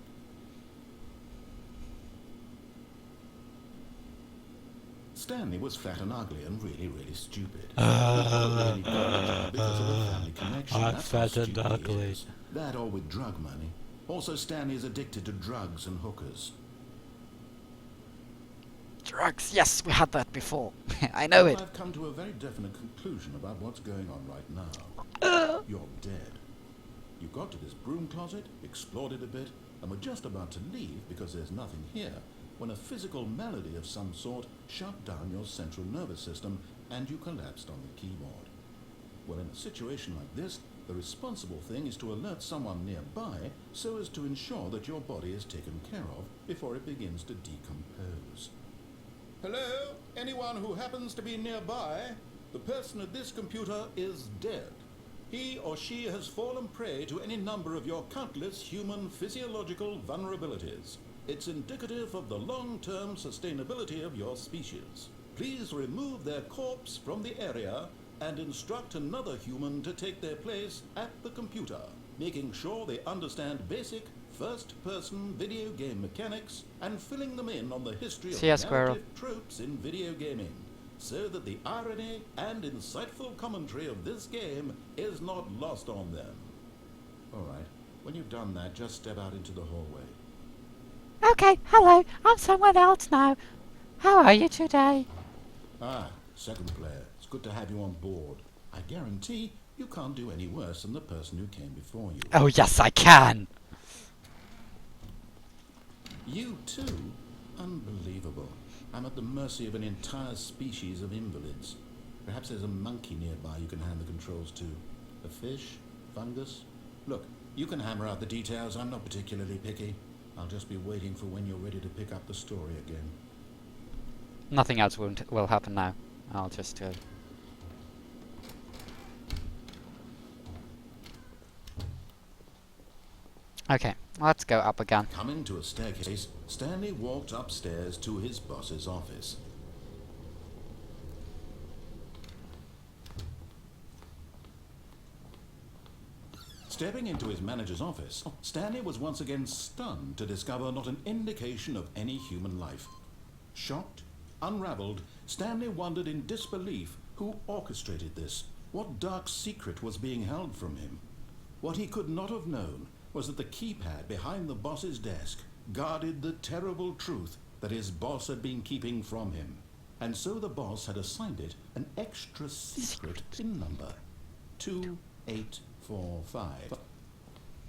Stanley was fat and ugly and really, really stupid. He never really got the job because of the family connection.
I'm
That's how
fat and
stupid he
ugly.
is. That or with drug money. Also, Stanley is addicted to drugs and hookers.
Drugs, yes, we had that before. I know
Well,
it.
I've come to a very definite conclusion about what's going on right now. You're dead. You got to this broom closet, explored it a bit, and were just about to leave because there's nothing here, when a physical malady of some sort shut down your central nervous system and you collapsed on the keyboard. Well, in a situation like this, the responsible thing is to alert someone nearby so as to ensure that your body is taken care of before it begins to decompose. Hello? Anyone who happens to be nearby? The person at this computer is dead. He or she has fallen prey to any number of your countless human physiological vulnerabilities. It's indicative of the long-term sustainability of your species. Please remove their corpse from the area and instruct another human to take their place at the computer, making sure they understand basic first-person video game mechanics and filling them in on the history of
See ya, squirrel.
narrative tropes in video gaming, so that the irony and insightful commentary of this game is not lost on them. All right, when you've done that, just step out into the hallway.
Okay, hello, I'm someone else now. How are you today?
Ah, second player. It's good to have you on board. I guarantee you can't do any worse than the person who came before you.
Oh yes, I can.
You too? Unbelievable. I'm at the mercy of an entire species of invalids. Perhaps there's a monkey nearby you can hand the controls to. A fish? Fungus? Look, you can hammer out the details. I'm not particularly picky. I'll just be waiting for when you're ready to pick up the story again.
Nothing else will happen now. I'll just Okay, let's go up again.
Coming to a staircase, Stanley walked upstairs to his boss's office. Stepping into his manager's office, Stanley was once again stunned to discover not an indication of any human life. Shocked, unraveled, Stanley wondered in disbelief who orchestrated this, what dark secret was being held from him. What he could not have known was that the keypad behind the boss's desk guarded the terrible truth that his boss had been keeping from him. And so the boss had assigned it an extra secret PIN number, 2845.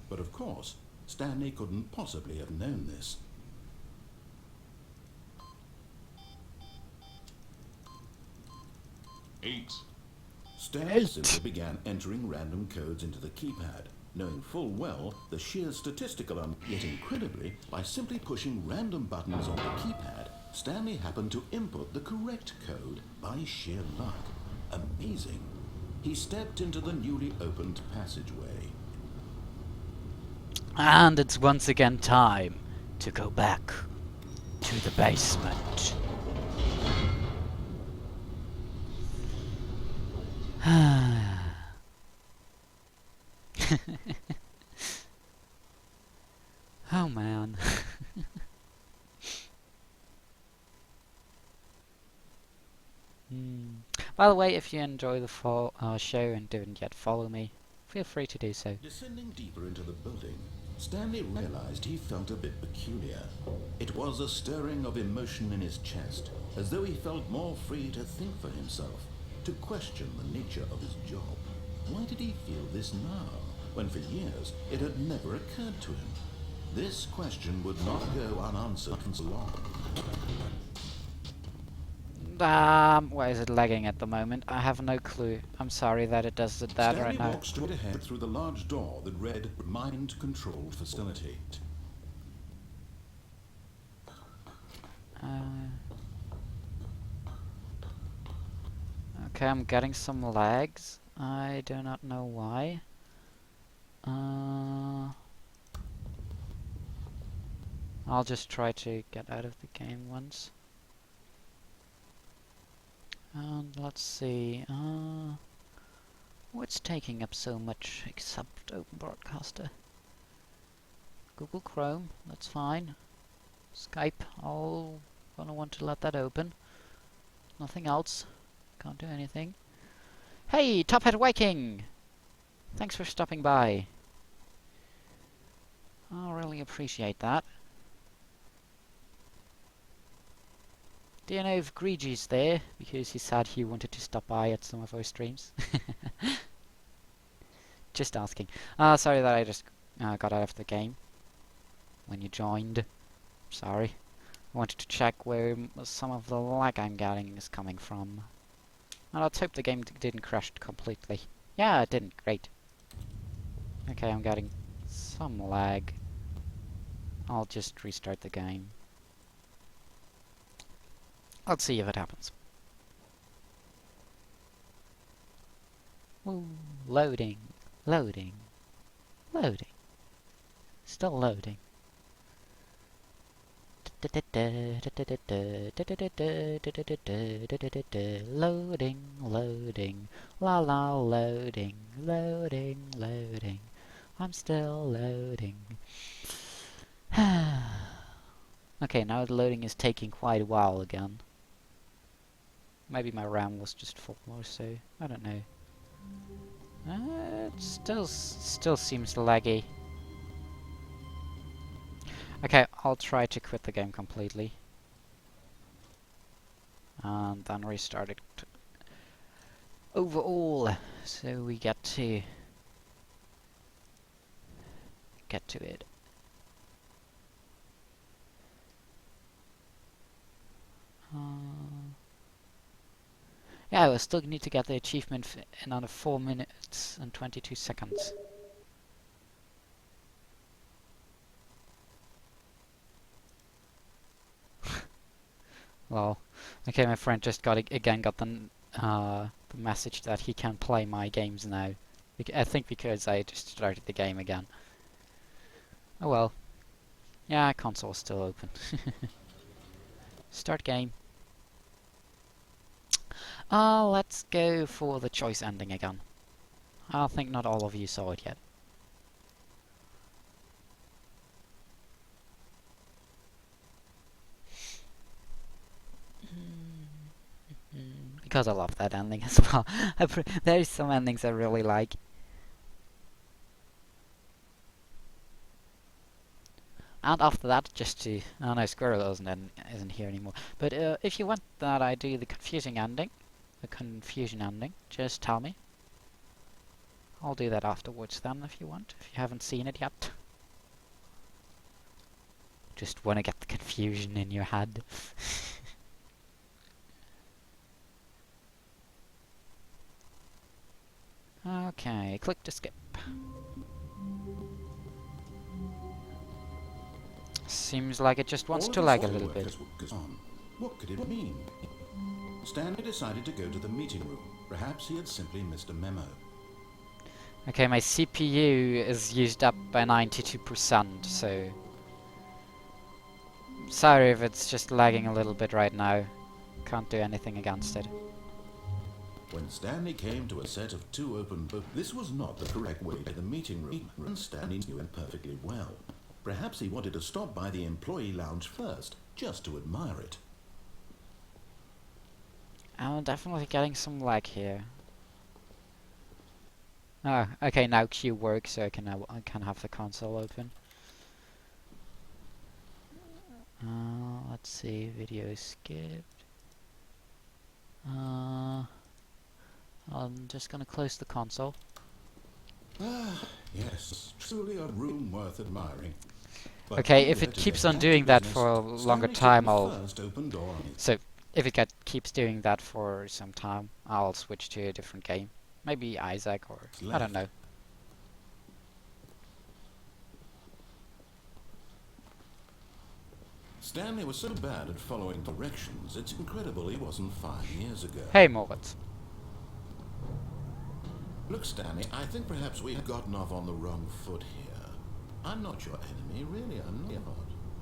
But of course, Stanley couldn't possibly have known this. Stanley simply began entering random codes into the keypad, knowing full well the sheer statistical yet incredibly, by simply pushing random buttons on the keypad, Stanley happened to input the correct code by sheer luck. Amazing. He stepped into the newly opened passageway.
And it's once again time to go back to the basement. Oh man. By the way, if you enjoy the show and didn't yet follow me, feel free to do so.
Descending deeper into the building, Stanley realized he felt a bit peculiar. It was a stirring of emotion in his chest, as though he felt more free to think for himself, to question the nature of his job. Why did he feel this now, when for years it had never occurred to him? This question would not go unanswered for long.
Why is it lagging at the moment? I have no clue. I'm sorry that it does that
Stanley
right now.
walked straight ahead through the large door that read Mind-Controlled Facility.
Okay, I'm getting some lags. I do not know why. I'll just try to get out of the game once. And let's see, what's taking up so much except Open Broadcaster? Google Chrome, that's fine. Skype, I'll gonna want to let that open. Nothing else. Can't do anything. Hey, Top Hat Viking! Thanks for stopping by. I really appreciate that. Do you know if Greegy's there? Because he said he wanted to stop by at some of our streams. Just asking. Sorry that I just got out of the game when you joined. Sorry. I wanted to check where some of the lag I'm getting is coming from. And let's hope the game didn't crash completely. Yeah, it didn't. Great. Okay, I'm getting some lag. I'll just restart the game. Let's see if it happens. Ooh, loading, loading, loading. Still loading. Loading, loading, la la, loading, loading, loading. I'm still loading. Okay, now the loading is taking quite a while again. Maybe my RAM was just full or so. I don't know. It still seems laggy. Okay, I'll try to quit the game completely. And then restart it overall, so we get to it. Yeah, we still need to get the achievement in another 4 minutes and 22 seconds. Well, okay, my friend just got the message that he can play my games now. I think because I just started the game again. Oh well. Yeah, console's still open. Start game. Let's go for the choice ending again. I think not all of you saw it yet. Because I love that ending as well. There's some endings I really like. And after that, just to... Oh no, Squirrel isn't here anymore. But if you want that I do the confusion ending, just tell me. I'll do that afterwards then, if you want, if you haven't seen it yet. Just want to get the confusion in your head. Okay, click to skip. Seems like it just wants to lag a little bit.
What could it mean? Stanley decided to go to the meeting room. Perhaps he had simply missed a memo.
Okay, my CPU is used up by 92%, so... Sorry if it's just lagging a little bit right now. Can't do anything against it.
When Stanley came to a set of 2 open books, this was not the correct way to the meeting room, and Stanley knew it perfectly well. Perhaps he wanted to stop by the employee lounge first, just to admire it.
I'm definitely getting some lag here. Oh, okay, now Q works, so I can have the console open. Let's see, video skipped. I'm just gonna close the console.
Ah, yes, truly a room worth admiring. But
okay, if it keeps on doing that for a longer time, So, if it keeps doing that for some time, I'll switch to a different game. Maybe Isaac, or... I don't know.
Stanley was so bad at following directions, it's incredible he wasn't 5 years ago.
Hey, Moritz.
Look, Stanley, I think perhaps we've gotten off on the wrong foot here. I'm not your enemy, really, I'm not.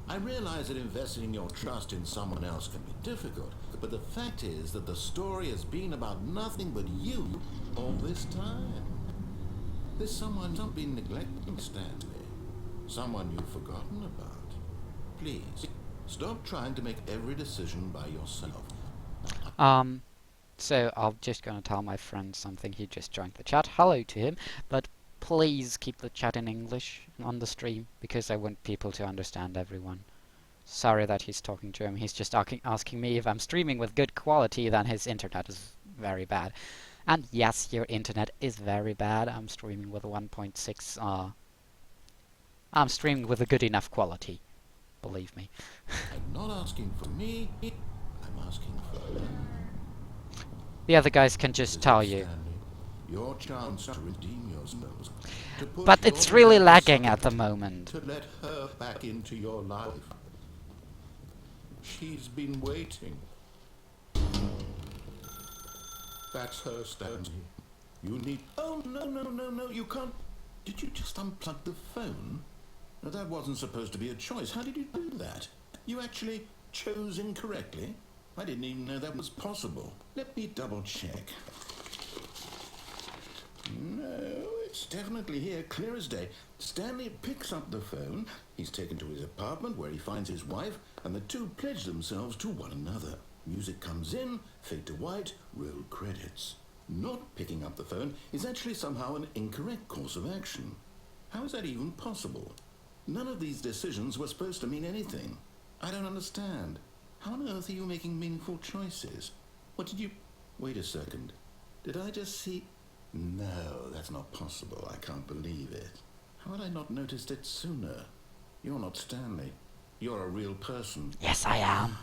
I realize that investing your trust in someone else can be difficult, but the fact is that the story has been about nothing but you all this time. There's someone you've been neglecting, Stanley. Someone you've forgotten about. Please, stop trying to make every decision by yourself.
So I'm just gonna tell my friend something. He just joined the chat. Hello to him, but please keep the chat in English on the stream because I want people to understand everyone. Sorry that he's talking to him. He's just asking me if I'm streaming with good quality, then his internet is very bad. And yes, your internet is very bad. I'm streaming with 1.6. I'm streaming with a good enough quality. Believe me.
I'm not asking for me, I'm asking for them.
The other guys can just tell you.
Stanley, your chance to redeem yourselves. To put
But
your
it's really
beloved
lagging at the
son,
moment.
to let her back into your life. She's been waiting. That's her, Stanley. You need... Oh, no, you can't... Did you just unplug the phone? No, that wasn't supposed to be a choice. How did you do that? You actually chose incorrectly? I didn't even know that was possible. Let me double check. No, it's definitely here, clear as day. Stanley picks up the phone. He's taken to his apartment where he finds his wife, and the two pledge themselves to one another. Music comes in, fade to white, roll credits. Not picking up the phone is actually somehow an incorrect course of action. How is that even possible? None of these decisions were supposed to mean anything. I don't understand. How on earth are you making meaningful choices? What did you... Wait a second. Did I just see... No, that's not possible. I can't believe it. How had I not noticed it sooner? You're not Stanley. You're a real person.
Yes, I am.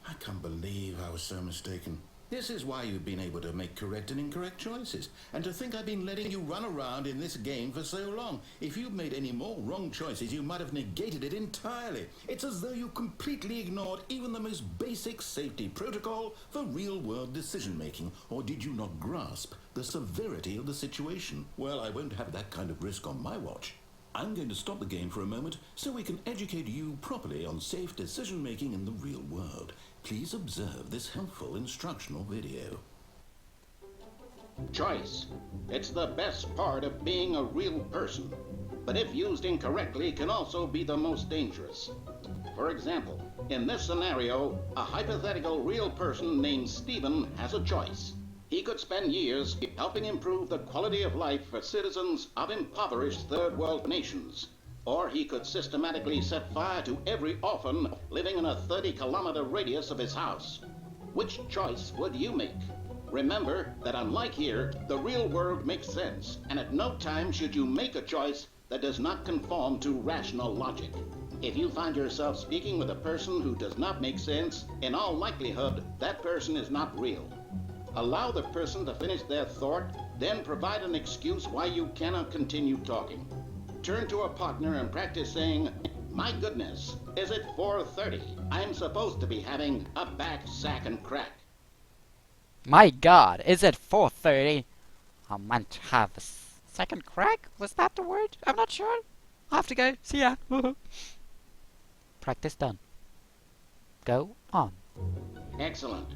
I can't believe I was so mistaken. This is why you've been able to make correct and incorrect choices. And to think I've been letting you run around in this game for so long. If you'd made any more wrong choices, you might have negated it entirely. It's as though you completely ignored even the most basic safety protocol for real-world decision-making. Or did you not grasp the severity of the situation? Well, I won't have that kind of risk on my watch. I'm going to stop the game for a moment so we can educate you properly on safe decision-making in the real world. Please observe this helpful instructional video.
Choice. It's the best part of being a real person, but if used incorrectly can also be the most dangerous. For example, in this scenario, a hypothetical real person named Stephen has a choice. He could spend years helping improve the quality of life for citizens of impoverished third world nations. Or he could systematically set fire to every orphan living in a 30-kilometer radius of his house. Which choice would you make? Remember that unlike here, the real world makes sense, and at no time should you make a choice that does not conform to rational logic. If you find yourself speaking with a person who does not make sense, in all likelihood, that person is not real. Allow the person to finish their thought, then provide an excuse why you cannot continue talking. Turn to a partner and practice saying, "My goodness, is it 4:30? I'm supposed to be having a back, sack, and crack."
My god, is it 4:30? I meant to have a second crack? Was that the word? I'm not sure. I have to go. See ya. Practice done. Go on.
Excellent.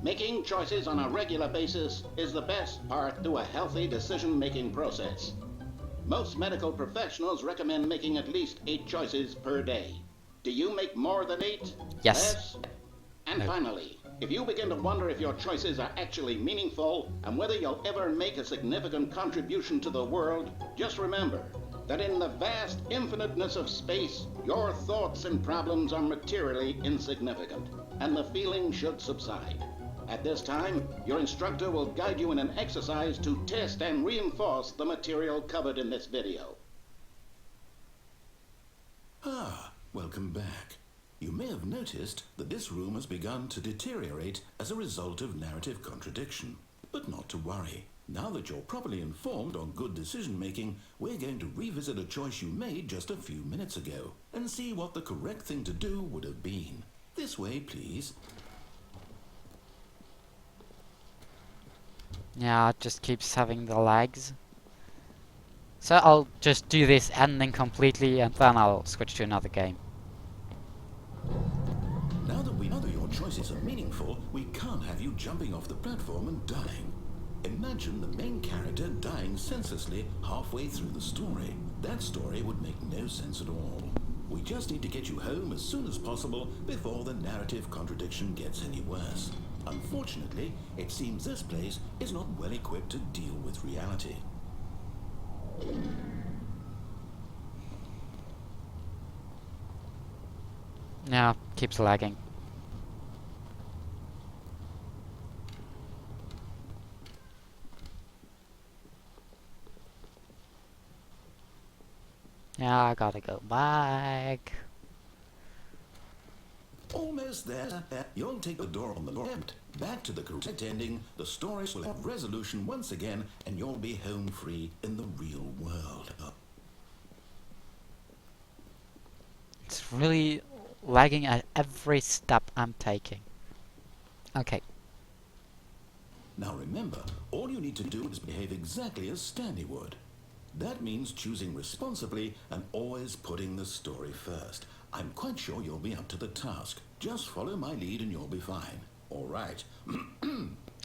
Making choices on a regular basis is the best part to a healthy decision-making process. Most medical professionals recommend making at least 8 choices per day. Do you make more than 8?
Yes.
Less? And
No.
finally, if you begin to wonder if your choices are actually meaningful and whether you'll ever make a significant contribution to the world, just remember that in the vast infiniteness of space, your thoughts and problems are materially insignificant, and the feeling should subside. At this time, your instructor will guide you in an exercise to test and reinforce the material covered in this video.
Ah, welcome back. You may have noticed that this room has begun to deteriorate as a result of narrative contradiction. But not to worry. Now that you're properly informed on good decision-making, we're going to revisit a choice you made just a few minutes ago and see what the correct thing to do would have been. This way, please.
Yeah, it just keeps having the lags. So I'll just do this ending completely and then I'll switch to another game.
Now that we know that your choices are meaningful, we can't have you jumping off the platform and dying. Imagine the main character dying senselessly halfway through the story. That story would make no sense at all. We just need to get you home as soon as possible before the narrative contradiction gets any worse. Unfortunately, it seems this place is not well equipped to deal with reality.
Yeah, keeps lagging. Yeah, I gotta go back.
Almost there. You'll take the door on the left. Back to the correct ending. The story will have resolution once again, and you'll be home free in the real world.
It's really lagging at every step I'm taking. Okay.
Now remember, all you need to do is behave exactly as Stanley would. That means choosing responsibly and always putting the story first. I'm quite sure you'll be up to the task. Just follow my lead and you'll be fine. All right.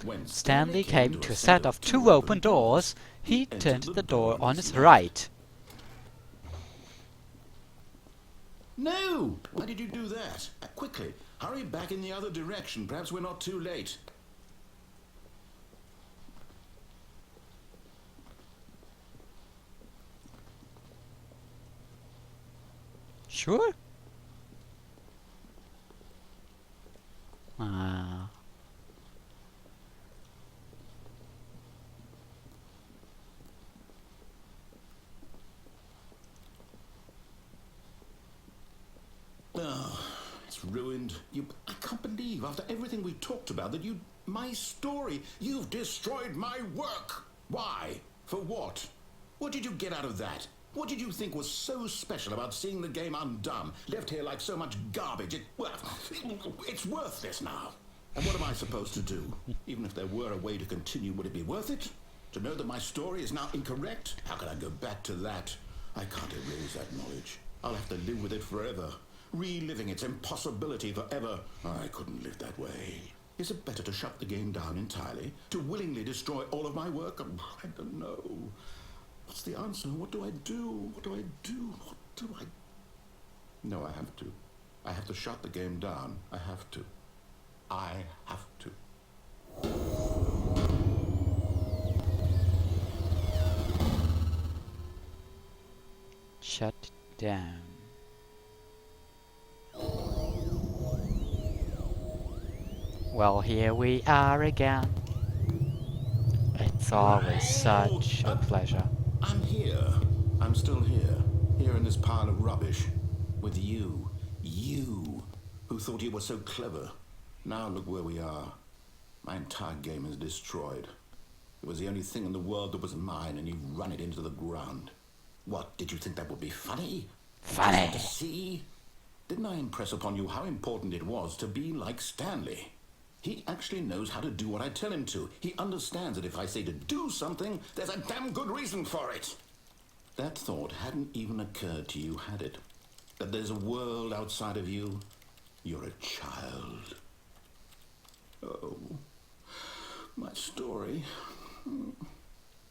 When
Stanley came to a set of two open doors. He turned the door on his right.
No! Why did you do that? Quickly, hurry back in the other direction. Perhaps we're not too late.
Sure? Ah.
Oh, it's ruined. I can't believe, after everything we talked about, that my story, you've destroyed my work. Why? For what? What did you get out of that? What did you think was so special about seeing the game undone, left here like so much garbage? It's worthless now. And what am I supposed to do? Even if there were a way to continue, would it be worth it? To know that my story is now incorrect? How can I go back to that? I can't erase that knowledge. I'll have to live with it forever. Reliving its impossibility forever. I couldn't live that way. Is it better to shut the game down entirely? To willingly destroy all of my work? I don't know. What's the answer? What do I do? What do I do? What do I... No, I have to. I have to shut the game down. I have to. I have to.
Shut it down. Well, here we are again. It's always such a pleasure.
I'm here. I'm still here. Here in this pile of rubbish. With you. You. Who thought you were so clever. Now look where we are. My entire game is destroyed. It was the only thing in the world that was mine, and you've run it into the ground. What, did you think that would be funny?
Funny.
To see? Didn't I impress upon you how important it was to be like Stanley? He actually knows how to do what I tell him to. He understands that if I say to do something, there's a damn good reason for it. That thought hadn't even occurred to you, had it? That there's a world outside of you? You're a child. Oh, my story.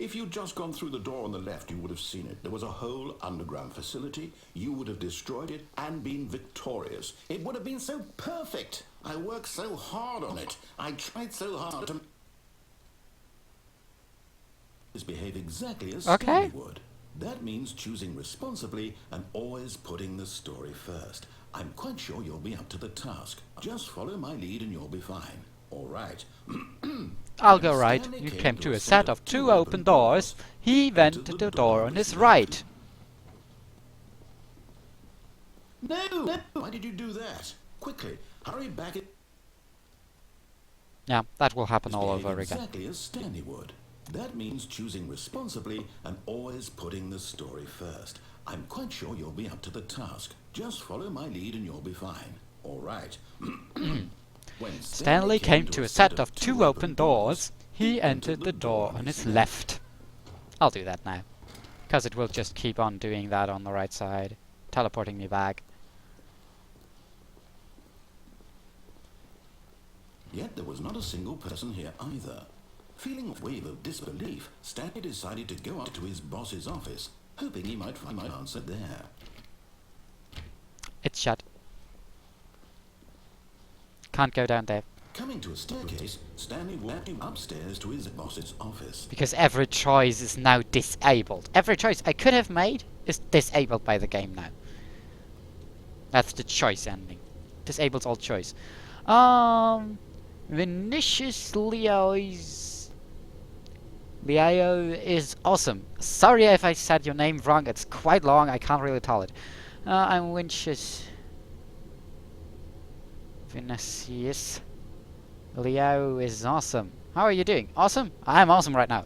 If you'd just gone through the door on the left, you would have seen it. There was a whole underground facility. You would have destroyed it and been victorious. It would have been so perfect. I worked so hard on it. I tried so hard to behave exactly as Stanley would. That means choosing responsibly and always putting the story first. I'm quite sure you'll be up to the task. Just follow my lead and you'll be fine. All right.
I'll go right. You came to a set of two open doors. He went to the door on his right.
No! Why did you do that? Quickly, hurry back.
Yeah, that will happen all over again.
Exactly as Stanley would. That means choosing responsibly and always putting the story first. I'm quite sure you'll be up to the task. Just follow my lead and you'll be fine. All right. When
Stanley came to a set of two open doors. He entered the door on his left. I'll do that now. Because it will just keep on doing that on the right side, teleporting me back.
Yet there was not a single person here either. Feeling a wave of disbelief, Stanley decided to go up to his boss's office, hoping he might find my answer there.
It's shut. Can't go down there.
Coming to a staircase, Stanley walked upstairs to his boss's office.
Because every choice is now disabled. Every choice I could have made is disabled by the game now. That's the choice ending. Disables all choice. Vinicius Leo is awesome. Sorry if I said your name wrong. It's quite long. I can't really tell it. I'm Vinicius. Vinicius Leo is awesome. How are you doing? Awesome? I'm awesome right now.